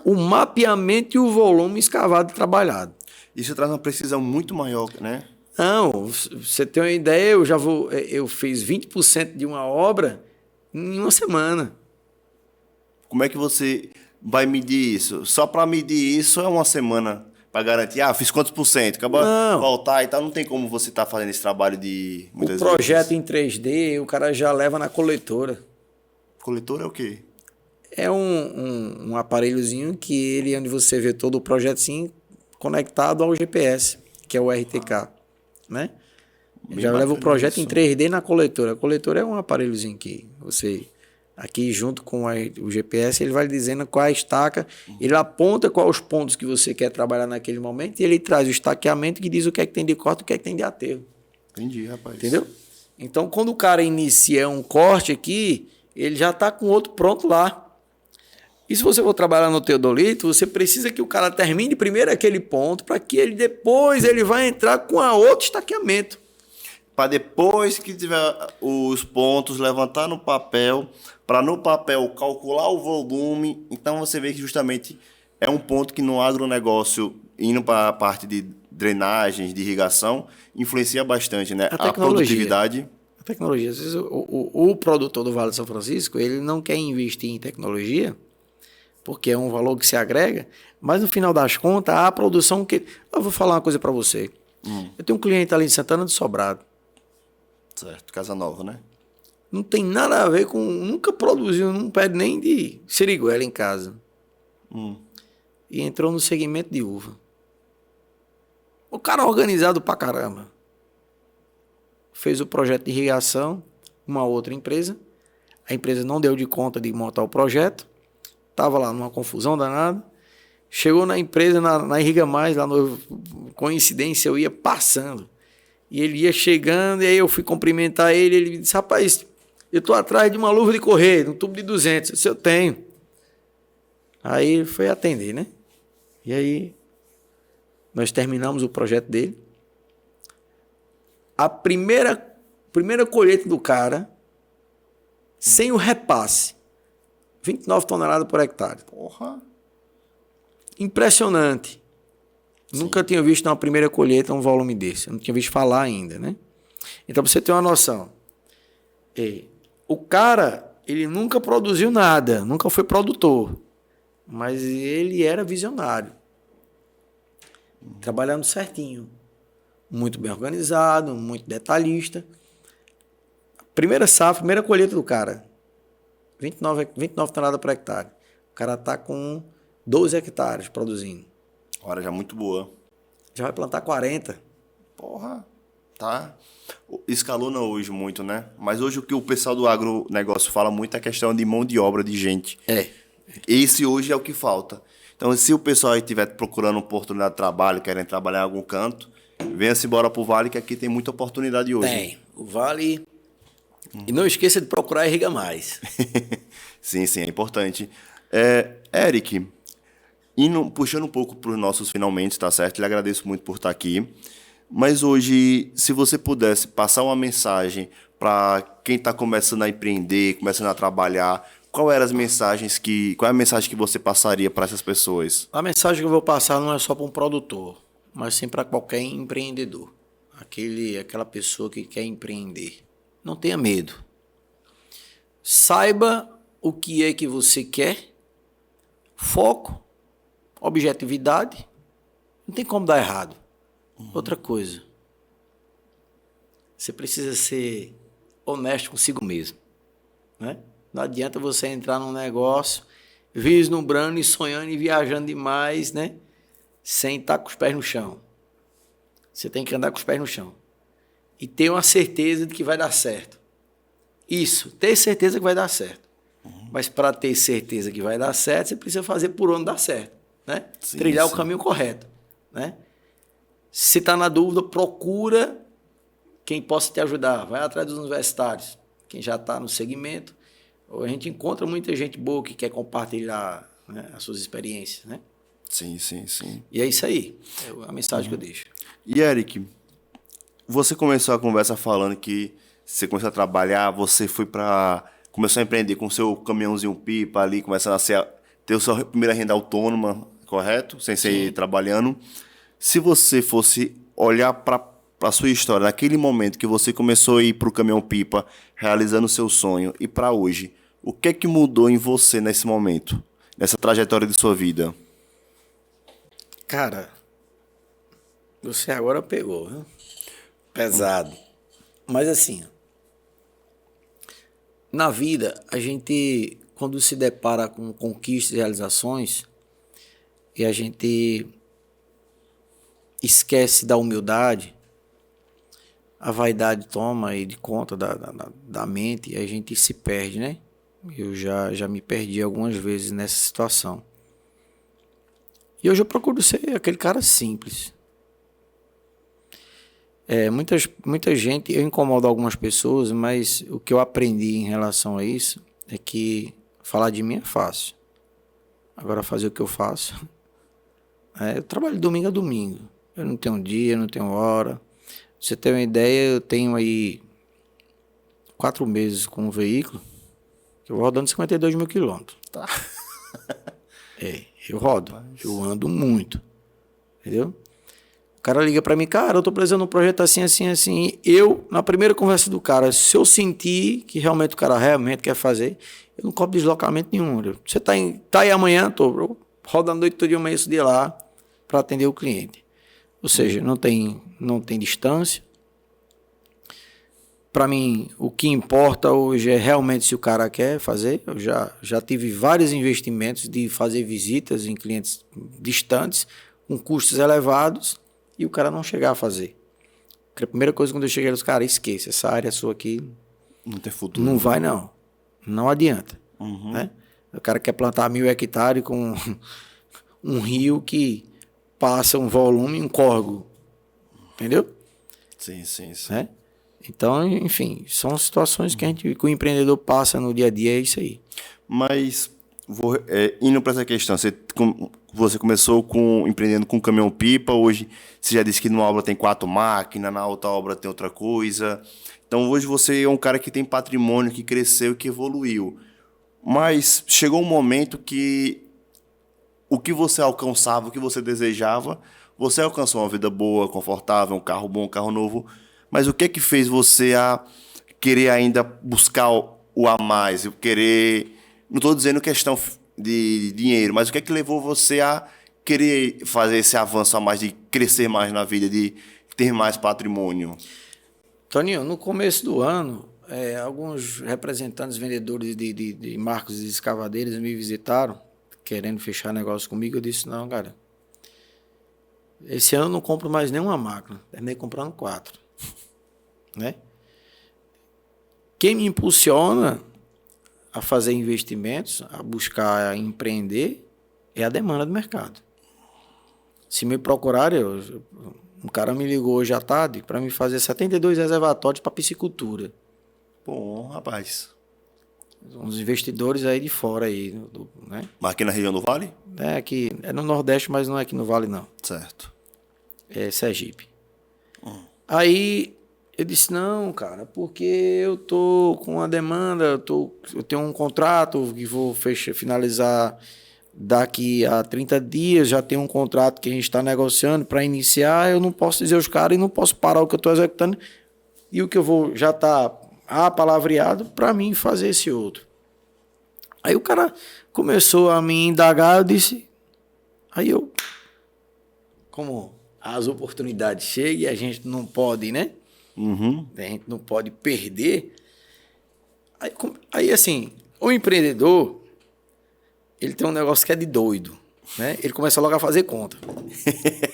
B: O mapeamento e o volume escavado e trabalhado.
A: Isso traz uma precisão muito maior, né?
B: Não, você tem uma ideia, eu fiz 20% de uma obra em uma semana.
A: Como é que você vai medir isso? Só para medir isso é uma semana para garantir, fiz quantos por cento? Acabou voltar e tal, não tem como você estar fazendo esse trabalho de
B: muitas vezes. O projeto em 3D, o cara já leva na coletora.
A: Coletora é o quê?
B: É um aparelhozinho que onde você vê todo o projeto assim, conectado ao GPS, que é o RTK. Né? Já leva o projeto em 3D na coletora. A coletora é um aparelhozinho que você, aqui junto com o GPS, ele vai dizendo qual é a estaca, ele aponta quais os pontos que você quer trabalhar naquele momento e ele traz o estaqueamento que diz o que é que tem de corte e o que é que tem de aterro.
A: Entendi, rapaz.
B: Entendeu? Então, quando o cara inicia um corte aqui, ele já está com outro pronto lá. E se você for trabalhar no teodolito, você precisa que o cara termine primeiro aquele ponto para que ele depois ele vai entrar com a outro estaqueamento.
A: Para depois que tiver os pontos, levantar no papel, para no papel calcular o volume. Então você vê que justamente é um ponto que no agronegócio, indo para a parte de drenagens, de irrigação, influencia bastante, né? A produtividade. A
B: tecnologia. Às vezes o produtor do Vale de São Francisco, ele não quer investir em tecnologia, porque é um valor que se agrega, mas no final das contas, a produção que... Eu vou falar uma coisa para você. Eu tenho um cliente ali em Santana do Sobrado.
A: Certo, Casa Nova, né?
B: não tem nada a ver com... Nunca produziu, não pede nem de siriguela em casa. E entrou no segmento de uva. O cara organizado pra caramba. Fez o projeto de irrigação, uma outra empresa. A empresa não deu de conta de montar o projeto. Estava lá numa confusão danada. Chegou na empresa, na Irriga Mais, lá no... Coincidência, eu ia passando. E ele ia chegando, e aí eu fui cumprimentar ele. Ele disse, rapaz, eu tô atrás de uma luva de correr, um tubo de 200. Eu disse, eu tenho. Aí ele foi atender, né? E aí, nós terminamos o projeto dele. A primeira colheita do cara, sem o repasse, 29 toneladas por hectare.
A: Porra!
B: Impressionante.
A: Sim.
B: Nunca tinha visto na primeira colheita um volume desse. Eu não tinha visto falar ainda, né? Então, pra você ter uma noção, o cara, ele nunca produziu nada, nunca foi produtor, mas ele era visionário. Trabalhando certinho. Muito bem organizado, muito detalhista. Primeira safra, primeira colheita do cara, 29 toneladas por hectare. O cara tá com 12 hectares produzindo.
A: Hora já muito boa.
B: Já vai plantar 40.
A: Porra, tá. Escalona hoje muito, né? Mas hoje o que o pessoal do agronegócio fala muito é a questão de mão de obra de gente. Esse hoje é o que falta. Então, se o pessoal aí estiver procurando oportunidade de trabalho, querem trabalhar em algum canto, venha-se embora pro Vale, que aqui tem muita oportunidade hoje.
B: Tem. O Vale... E não esqueça de procurar a Irriga Mais.
A: Sim, é importante. Eric, puxando um pouco para os nossos finalmente, tá certo? Lhe agradeço muito por estar aqui. Mas hoje, se você pudesse passar uma mensagem para quem está começando a empreender, começando a trabalhar, qual é a mensagem que você passaria para essas pessoas?
B: A mensagem que eu vou passar não é só para um produtor, mas sim para qualquer empreendedor. Aquela pessoa que quer empreender. Não tenha medo. Saiba o que é que você quer. Foco, objetividade. Não tem como dar errado. Outra coisa. Você precisa ser honesto consigo mesmo, né? Não adianta você entrar num negócio vislumbrando e sonhando e viajando demais, né? Sem estar com os pés no chão. Você tem que andar com os pés no chão. E ter uma certeza de que vai dar certo. Isso, ter certeza que vai dar certo. Mas para ter certeza que vai dar certo, você precisa fazer por onde dá certo, né?
A: Sim,
B: trilhar o caminho correto, né? Se está na dúvida, procura quem possa te ajudar. Vai atrás dos universitários, quem já está no segmento. Ou a gente encontra muita gente boa que quer compartilhar, né, as suas experiências, né?
A: Sim.
B: E é isso aí, é a mensagem que eu deixo.
A: E, Eric, você começou a conversa falando que você começou a trabalhar, começou a empreender com o seu caminhãozinho pipa ali, começando a ter a sua primeira renda autônoma, correto? Sem ser trabalhando. Se você fosse olhar para a sua história, naquele momento que você começou a ir para o caminhão pipa, realizando o seu sonho, e para hoje, o que é que mudou em você nesse momento, nessa trajetória de sua vida?
B: Cara, você agora pegou, viu? Pesado. Mas assim, na vida, a gente, quando se depara com conquistas e realizações, e a gente esquece da humildade, a vaidade toma aí de conta da mente e a gente se perde, né? Eu já me perdi algumas vezes nessa situação. E hoje eu procuro ser aquele cara simples. Muita gente, eu incomodo algumas pessoas, mas o que eu aprendi em relação a isso é que falar de mim é fácil. Agora fazer o que eu faço, eu trabalho de domingo a domingo. Eu não tenho dia, não tenho hora. Pra você ter uma ideia, eu tenho aí 4 meses com um veículo que eu vou rodando 52 mil quilômetros.
A: Tá.
B: Eu rodo, eu ando muito, entendeu? O cara liga pra mim, cara, eu tô precisando de um projeto assim. Eu, na primeira conversa do cara, se eu sentir que realmente o cara realmente quer fazer, eu não cobro deslocamento nenhum. Você tá aí amanhã, tô rodando a noite todo dia, amanhã esse dia lá para atender o cliente. Ou seja, não tem distância. para mim, o que importa hoje é realmente se o cara quer fazer. Eu já tive vários investimentos de fazer visitas em clientes distantes, com custos elevados, e o cara não chegar a fazer. A primeira coisa quando eu cheguei, os caras, esqueça, essa área sua aqui
A: Não tem futuro.
B: não vai não. Não adianta. Né? O cara quer plantar 1.000 hectares com um rio que passa um volume, um córrego. Entendeu?
A: Sim.
B: Né? Então, enfim, são situações que o empreendedor passa no dia a dia, é isso aí.
A: Mas, indo para essa questão, você começou empreendendo com caminhão-pipa, hoje você já disse que numa obra tem 4 máquinas, na outra obra tem outra coisa. Então, hoje você é um cara que tem patrimônio, que cresceu, que evoluiu. Mas chegou um momento que o que você alcançava, o que você desejava, você alcançou uma vida boa, confortável, um carro bom, um carro novo. Mas o que é que fez você a querer ainda buscar o a mais? Querer... Não estou dizendo questão de dinheiro, mas o que é que levou você a querer fazer esse avanço a mais, de crescer mais na vida, de ter mais patrimônio?
B: Toninho, no começo do ano, alguns representantes vendedores de marcas de escavadeiras me visitaram, querendo fechar negócio comigo. Eu disse, não, cara, esse ano eu não compro mais nenhuma máquina. Terminei comprando 4. Né? Quem me impulsiona a fazer investimentos, a buscar empreender, é a demanda do mercado. Se me procurarem, um cara me ligou hoje à tarde para me fazer 72 reservatórios para piscicultura.
A: Bom, rapaz.
B: Uns investidores aí de fora aí, né?
A: Mas aqui na região do Vale?
B: Aqui, é no Nordeste, mas não é aqui no Vale, não.
A: Certo.
B: É Sergipe. Aí eu disse, não, cara, porque eu tô com uma demanda, eu tenho um contrato que vou finalizar daqui a 30 dias, já tenho um contrato que a gente está negociando para iniciar, eu não posso dizer aos caras e não posso parar o que eu estou executando e o que eu vou já tá palavreado para mim fazer esse outro. Aí o cara começou a me indagar, eu disse, como as oportunidades chegam e a gente não pode, né? A gente não pode perder. Aí assim, o empreendedor, ele tem um negócio que é de doido, né? Ele começa logo a fazer conta.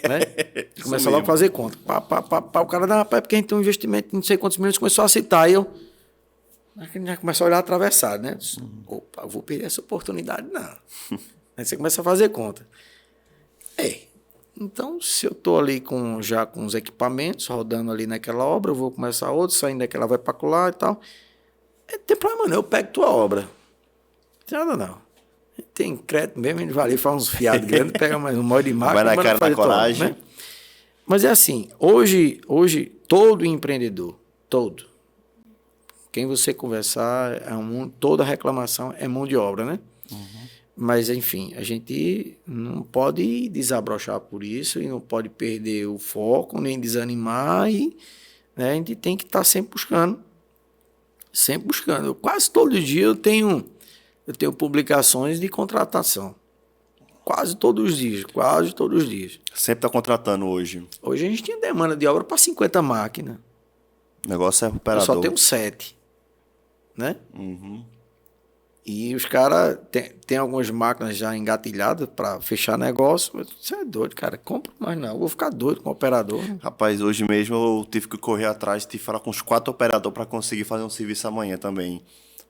B: Né? Ele começa logo a fazer conta. O cara dá, rapaz, porque a gente tem um investimento de não sei quantos milhões, começou a citar. Aí a gente já começa a olhar atravessado, né? Opa, eu vou perder essa oportunidade, não. Aí você começa a fazer conta. Então, se eu estou ali já com os equipamentos, rodando ali naquela obra, eu vou começar outra, saindo daquela vai para colar e tal. Não tem problema não, eu pego tua obra. Não tem nada não. Tem crédito mesmo, a gente vai ali, faz uns fiados grandes, pega mais um molde de máquina.
A: Vai na cara da coragem.
B: Obra, né? Mas é assim, hoje todo empreendedor, quem você conversar, toda reclamação é mão de obra, né? Mas, enfim, a gente não pode desabrochar por isso e não pode perder o foco, nem desanimar. Né, a gente tem que estar sempre buscando. Sempre buscando. Quase todo dia eu tenho publicações de contratação. Quase todos os dias.
A: Sempre está contratando hoje.
B: Hoje a gente tinha demanda de obra para 50 máquinas.
A: O negócio é operador.
B: Eu só tenho 7. Né? E os caras tem algumas máquinas já engatilhadas para fechar negócio. Mas você é doido, cara. Compra mais não. Eu vou ficar doido com o operador.
A: Rapaz, hoje mesmo eu tive que correr atrás, tive que falar com os 4 operadores para conseguir fazer um serviço amanhã também.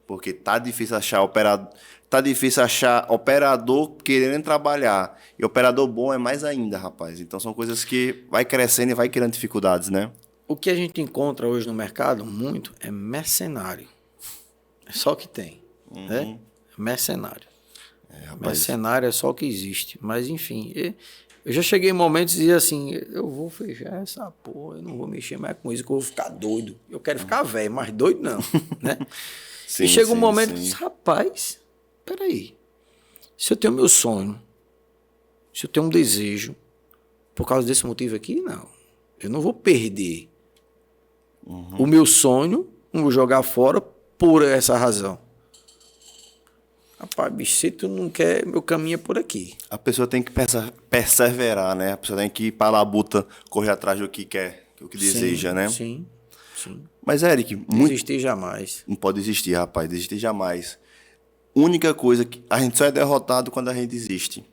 A: Porque tá difícil achar operador. Tá difícil achar operador querendo trabalhar. E operador bom é mais ainda, rapaz. Então são coisas que vai crescendo e vai criando dificuldades, né?
B: O que a gente encontra hoje no mercado muito é mercenário. É só o que tem. Né? Mercenário. Mercenário é só o que existe. Mas, enfim, eu já cheguei em momentos de dizer assim, eu vou fechar essa porra, eu não vou mexer mais com isso, que eu vou ficar doido. Eu quero ficar velho, mas doido não. Né?
A: Sim,
B: e chega um momento
A: sim.
B: que diz, rapaz, peraí, se eu tenho meu sonho, se eu tenho um desejo, por causa desse motivo aqui, não. Eu não vou perder o meu sonho, não vou jogar fora por essa razão. Rapaz, bicho, se tu não quer, meu caminho é por aqui.
A: A pessoa tem que perseverar, né? A pessoa tem que ir para a labuta, correr atrás do que quer, do que deseja, né?
B: Sim. Sim.
A: Mas, Eric,
B: Não existir jamais.
A: não pode existir, rapaz, desistir jamais. Única coisa que a gente só é derrotado quando a gente desiste.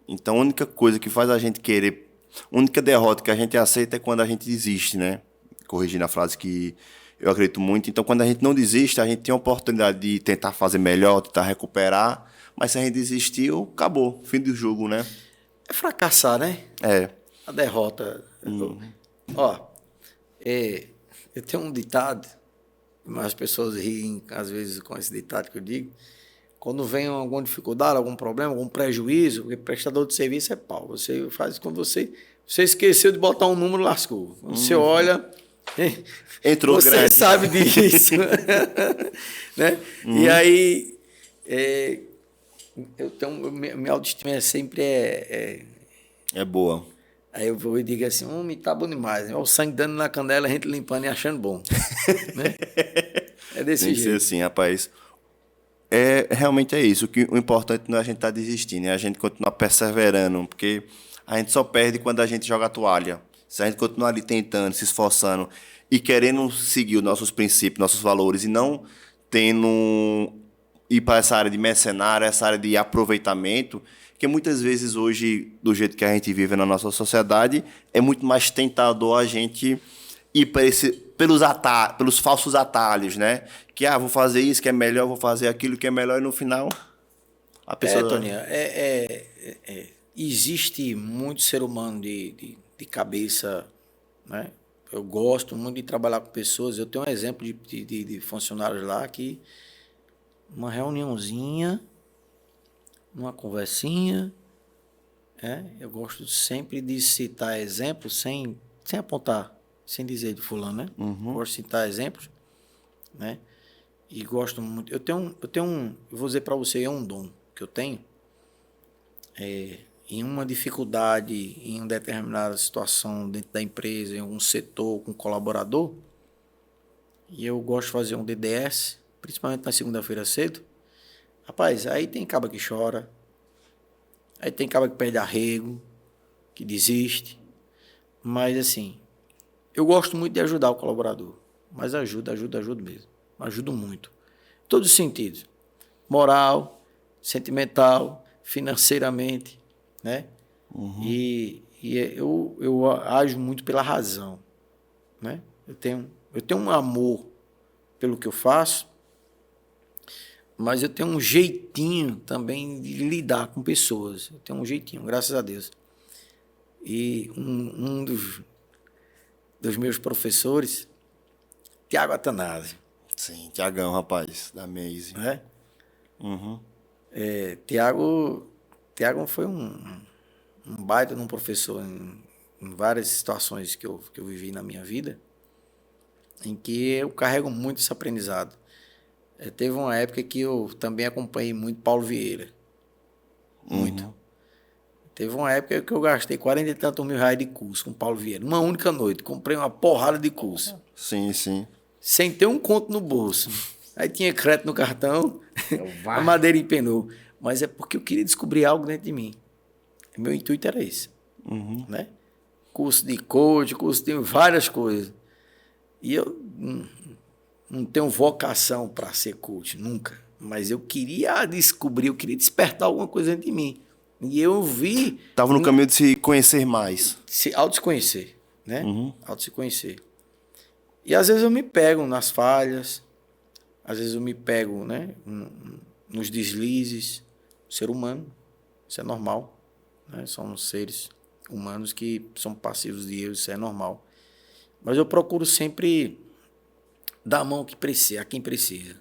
A: Então, a única coisa que faz a gente querer, a única derrota que a gente aceita é quando a gente desiste, né? Corrigindo a frase que eu acredito muito. Então, quando a gente não desiste, a gente tem a oportunidade de tentar fazer melhor, tentar recuperar. Mas se a gente desistiu, acabou. Fim do jogo, né?
B: É fracassar, né?
A: É.
B: A derrota. Ó, eu tenho um ditado, mas as pessoas riem às vezes com esse ditado que eu digo. Quando vem alguma dificuldade, algum problema, algum prejuízo, porque prestador de serviço é pau. Você faz quando você esqueceu de botar um número, lascou. Quando você olha,
A: Entrou
B: você
A: grande.
B: sabe disso. Né? E aí, minha autoestima sempre
A: É boa.
B: Aí eu vou e digo assim, homem, tá bom demais. Né? O sangue dando na canela, a gente limpando e achando bom. Né? É desse
A: Tem que ser
B: jeito.
A: assim, rapaz. Realmente é isso. O importante não é a gente estar desistindo, é a gente continuar perseverando, porque a gente só perde quando a gente joga a toalha. Se a gente continuar ali tentando, se esforçando e querendo seguir os nossos princípios, nossos valores, e não tendo ir para essa área de mercenário, essa área de aproveitamento, que muitas vezes hoje, do jeito que a gente vive na nossa sociedade, é muito mais tentador a gente ir para pelos falsos atalhos, né? Que, vou fazer isso que é melhor, vou fazer aquilo que é melhor, e no final a pessoa...
B: Toninho, existe muito ser humano de cabeça, né? Eu gosto muito de trabalhar com pessoas. Eu tenho um exemplo de funcionários lá que uma reuniãozinha, uma conversinha, eu gosto sempre de citar exemplos sem apontar, sem dizer de fulano, né? Gosto de citar exemplos, né? E gosto muito. Eu vou dizer para você, é um dom que eu tenho. Em uma dificuldade, em uma determinada situação dentro da empresa, em um setor com colaborador, e eu gosto de fazer um DDS, principalmente na segunda-feira cedo. Rapaz, aí tem caba que chora, aí tem caba que perde arrego, que desiste. Mas assim, eu gosto muito de ajudar o colaborador, mas ajudo mesmo. Ajudo muito. Em todos os sentidos. Moral, sentimental, financeiramente, né? E eu ajo muito pela razão, né? Eu tenho um amor pelo que eu faço, mas eu tenho um jeitinho também de lidar com pessoas. Eu tenho um jeitinho, graças a Deus. E um dos meus professores, Tiago Atanásio.
A: Sim, Tiagão, rapaz, da Maze.
B: Né? Tiago foi um baita de um professor em várias situações que eu vivi na minha vida, em que eu carrego muito esse aprendizado. Teve uma época que eu também acompanhei muito Paulo Vieira. Muito. Teve uma época que eu gastei 40 e tantos mil reais de curso com Paulo Vieira. Uma única noite. Comprei uma porrada de curso.
A: Sim, sim.
B: Sem ter um conto no bolso. Aí tinha crédito no cartão, a madeira empenou. Mas é porque eu queria descobrir algo dentro de mim. Meu intuito era esse. Né? Curso de coach, curso de várias coisas. E eu não tenho vocação para ser coach, nunca. Mas eu queria descobrir, eu queria despertar alguma coisa dentro de mim. E eu vi...
A: Estava no caminho de se conhecer mais.
B: Se auto-se-conhecer, né? Auto-se-conhecer. E às vezes eu me pego nas falhas, às vezes eu me pego, né, nos deslizes. Ser humano, isso é normal. Né? Somos seres humanos que são passivos de erros, isso é normal. Mas eu procuro sempre dar a mão a quem precisa.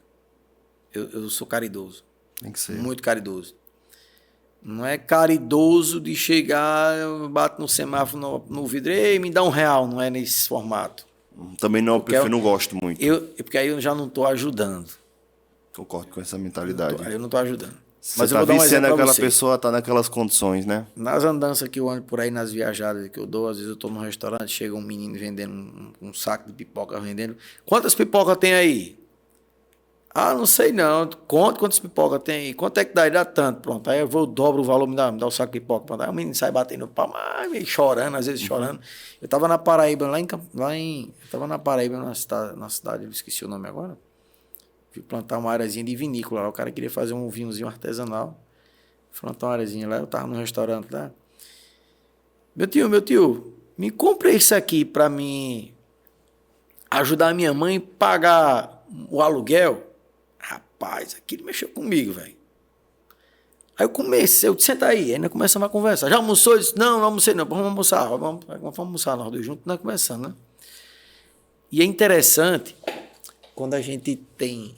B: Eu sou caridoso.
A: Tem que ser.
B: Muito caridoso. Não é caridoso de chegar, eu bato no semáforo no vidro, ei, me dá R$1. Não é nesse formato.
A: Também não, porque eu não gosto muito.
B: Porque aí eu já não estou ajudando.
A: Concordo com essa mentalidade.
B: Aí eu não estou ajudando.
A: Mas eu vou dar um exemplo aquela pessoa tá naquelas condições, né?
B: Nas andanças que eu ando por aí, nas viajadas que eu dou, às vezes eu estou num restaurante, chega um menino vendendo um saco de pipoca vendendo. Quantas pipocas tem aí? Ah, não sei não. Conta quantas pipoca tem aí. Quanto é que dá? Dá tanto. Pronto. Aí eu vou, dobro o valor, me dá o saco de pipoca. Pronto. Aí o menino sai batendo palma, meio chorando, às vezes chorando. Eu tava na Paraíba, eu tava na Paraíba, na cidade, eu esqueci o nome agora. Fui plantar uma areazinha de vinícola lá. O cara queria fazer um vinhozinho artesanal. Fui plantar uma areazinha lá. Eu tava no restaurante lá. Meu tio, me compra isso aqui pra mim ajudar a minha mãe a pagar o aluguel. Rapaz, aquilo mexeu comigo, velho. Aí eu disse, senta aí nós começamos a conversar. Já almoçou? Eu disse, não almocei não, vamos almoçar, vamos almoçar nós dois juntos, nós conversando, né? E é interessante, quando a gente tem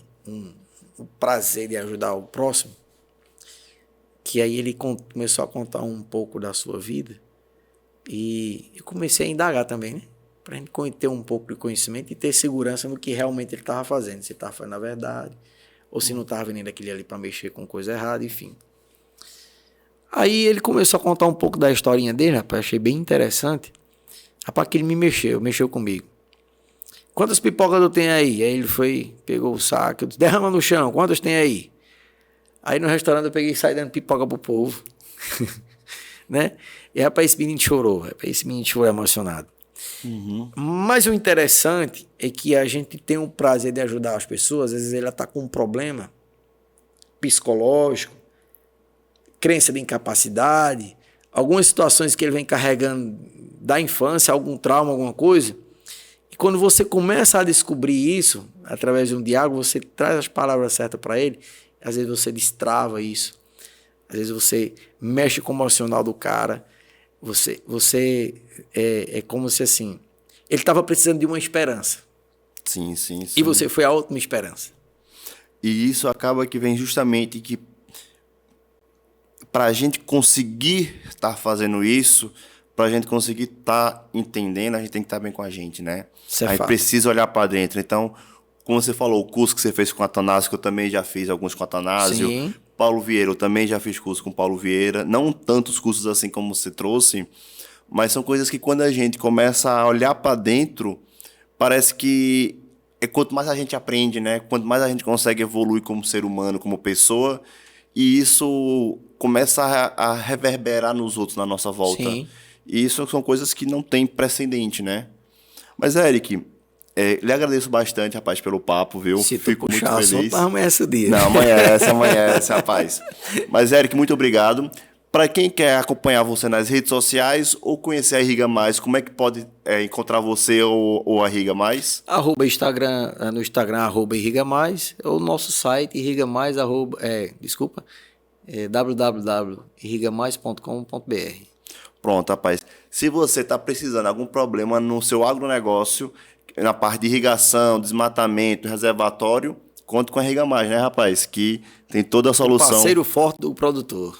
B: o prazer de ajudar o próximo, que aí ele começou a contar um pouco da sua vida, e eu comecei a indagar também, né? Pra gente ter um pouco de conhecimento e ter segurança no que realmente ele estava fazendo, se ele estava fazendo a verdade, ou se não estava vendendo aquele ali para mexer com coisa errada, enfim. Aí ele começou a contar um pouco da historinha dele, rapaz, achei bem interessante. Rapaz, que ele mexeu comigo. Quantas pipocas eu tenho aí? Aí ele foi, pegou o saco, eu disse, derrama no chão, quantas tem aí? Aí no restaurante eu peguei e saí dando pipoca pro povo. Né? E rapaz, esse menino chorou emocionado. Uhum. Mas o interessante é que a gente tem o prazer de ajudar as pessoas. Às vezes ela está com um problema psicológico, crença de incapacidade, algumas situações que ele vem carregando da infância, algum trauma, alguma coisa. E quando você começa a descobrir isso, através de um diálogo, você traz as palavras certas para ele, às vezes você destrava isso, às vezes você mexe com o emocional do cara. Você é como se assim, ele estava precisando de uma esperança.
A: Sim.
B: E você foi a última esperança.
A: E isso acaba que vem justamente que para a gente conseguir estar fazendo isso, para a gente conseguir estar entendendo, a gente tem que estar bem com a gente, né?
B: Isso é
A: a gente precisa olhar para dentro. Então, como você falou, o curso que você fez com o Atanásio, que eu também já fiz alguns com o Atanásio.
B: Sim.
A: Paulo Vieira, eu também já fiz curso com Paulo Vieira. Não tantos cursos assim como você trouxe, mas são coisas que quando a gente começa a olhar para dentro, parece que quanto mais a gente aprende, né? Quanto mais a gente consegue evoluir como ser humano, como pessoa, e isso começa a reverberar nos outros, na nossa volta.
B: Sim.
A: E isso são coisas que não tem precedente, né? Mas, Eric, lhe agradeço bastante, rapaz, pelo papo, viu?
B: Se
A: Fico muito feliz.
B: Amanhece o dia.
A: Não, amanhece, rapaz. Mas, Eric, muito obrigado. Para quem quer acompanhar você nas redes sociais ou conhecer a Irriga Mais, como é que pode encontrar você ou a Irriga Mais?
B: Instagram, no Instagram, @Irriga Mais, ou no nosso site, irrigamais, www.irrigamais.com.br.
A: Pronto, rapaz. Se você está precisando de algum problema no seu agronegócio, na parte de irrigação, desmatamento, reservatório, conte com a Irriga Mais, né, rapaz? Que tem toda a solução.
B: O parceiro forte do produtor.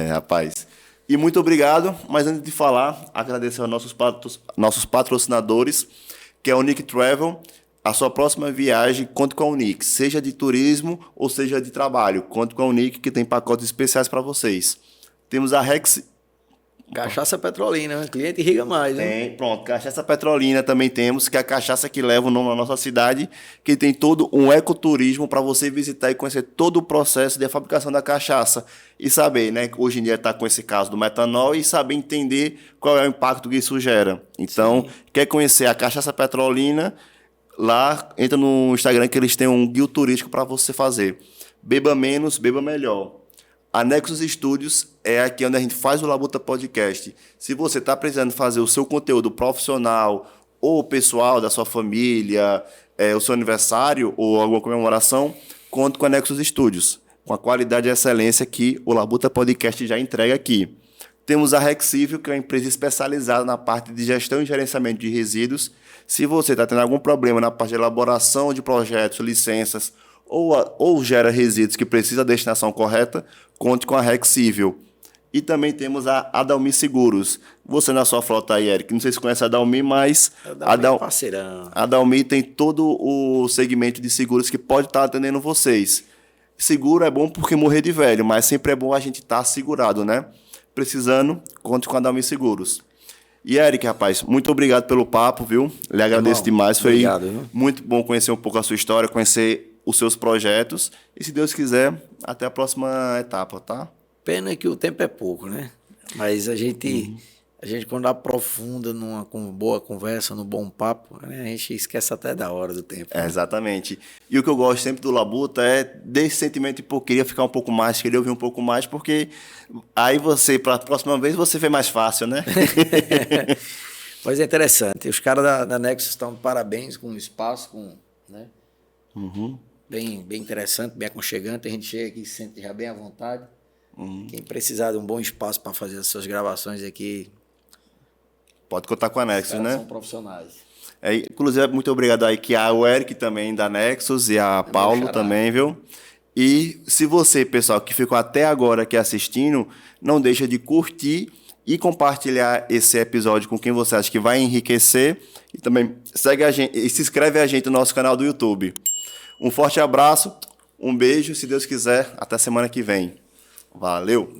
A: Rapaz. E muito obrigado, mas antes de falar, agradecer aos nossos patrocinadores, que é a Unique Travel. A sua próxima viagem, conte com a Unique, seja de turismo ou seja de trabalho. Conte com a Unique, que tem pacotes especiais para vocês. Temos a Rex...
B: Cachaça Petrolina, cliente Irriga Mais, né?
A: Pronto, Cachaça Petrolina também temos, que é a cachaça que leva o nome da nossa cidade, que tem todo um ecoturismo para você visitar e conhecer todo o processo de fabricação da cachaça e saber, né, hoje em dia está com esse caso do metanol e saber entender qual é o impacto que isso gera. Então, quer conhecer a Cachaça Petrolina, lá entra no Instagram que eles têm um guia turístico para você fazer. Beba menos, beba melhor. A Nexus Studios é aqui onde a gente faz o Labuta Podcast. Se você está precisando fazer o seu conteúdo profissional ou pessoal da sua família, o seu aniversário ou alguma comemoração, conte com a Nexus Studios, com a qualidade e excelência que o Labuta Podcast já entrega aqui. Temos a Rexível, que é uma empresa especializada na parte de gestão e gerenciamento de resíduos. Se você está tendo algum problema na parte de elaboração de projetos, licenças, ou gera resíduos que precisa da destinação correta, conte com a Rexível. E também temos a Adalmi Seguros. Você na sua frota aí, Eric, não sei se conhece a Adalmi, mas
B: Adalmi é parceirão.
A: A Adalmi tem todo o segmento de seguros que pode estar atendendo vocês. Seguro é bom porque morrer de velho, mas sempre é bom a gente estar segurado, né? Precisando, conte com a Adalmi Seguros. E, Eric, rapaz, muito obrigado pelo papo, viu? Lhe agradeço demais. Foi muito bom conhecer um pouco a sua história, conhecer
B: os
A: seus projetos. E se Deus quiser, até a próxima etapa, tá?
B: Pena que o tempo é pouco, né? Mas a gente quando aprofunda numa boa conversa, num bom papo, né? A gente esquece até da hora do tempo. Né?
A: Exatamente. E o que eu gosto sempre do Labuta é desse sentimento de, pô, queria ficar um pouco mais, queria ouvir um pouco mais, porque aí você, para a próxima vez, você vê mais fácil, né?
B: Mas é interessante. Os caras da Nexus estão de parabéns com o espaço, né? Bem interessante, bem aconchegante. A gente chega aqui e se sente já bem à vontade. Quem precisar de um bom espaço para fazer as suas gravações aqui...
A: Pode contar com a Nexus, né?
B: São profissionais.
A: Inclusive, muito obrigado aí que o Eric também da Nexus e a Paulo também, viu? E se você, pessoal, que ficou até agora aqui assistindo, não deixa de curtir e compartilhar esse episódio com quem você acha que vai enriquecer. E também segue a gente e se inscreve a gente no nosso canal do YouTube. Um forte abraço, um beijo, se Deus quiser, até semana que vem. Valeu!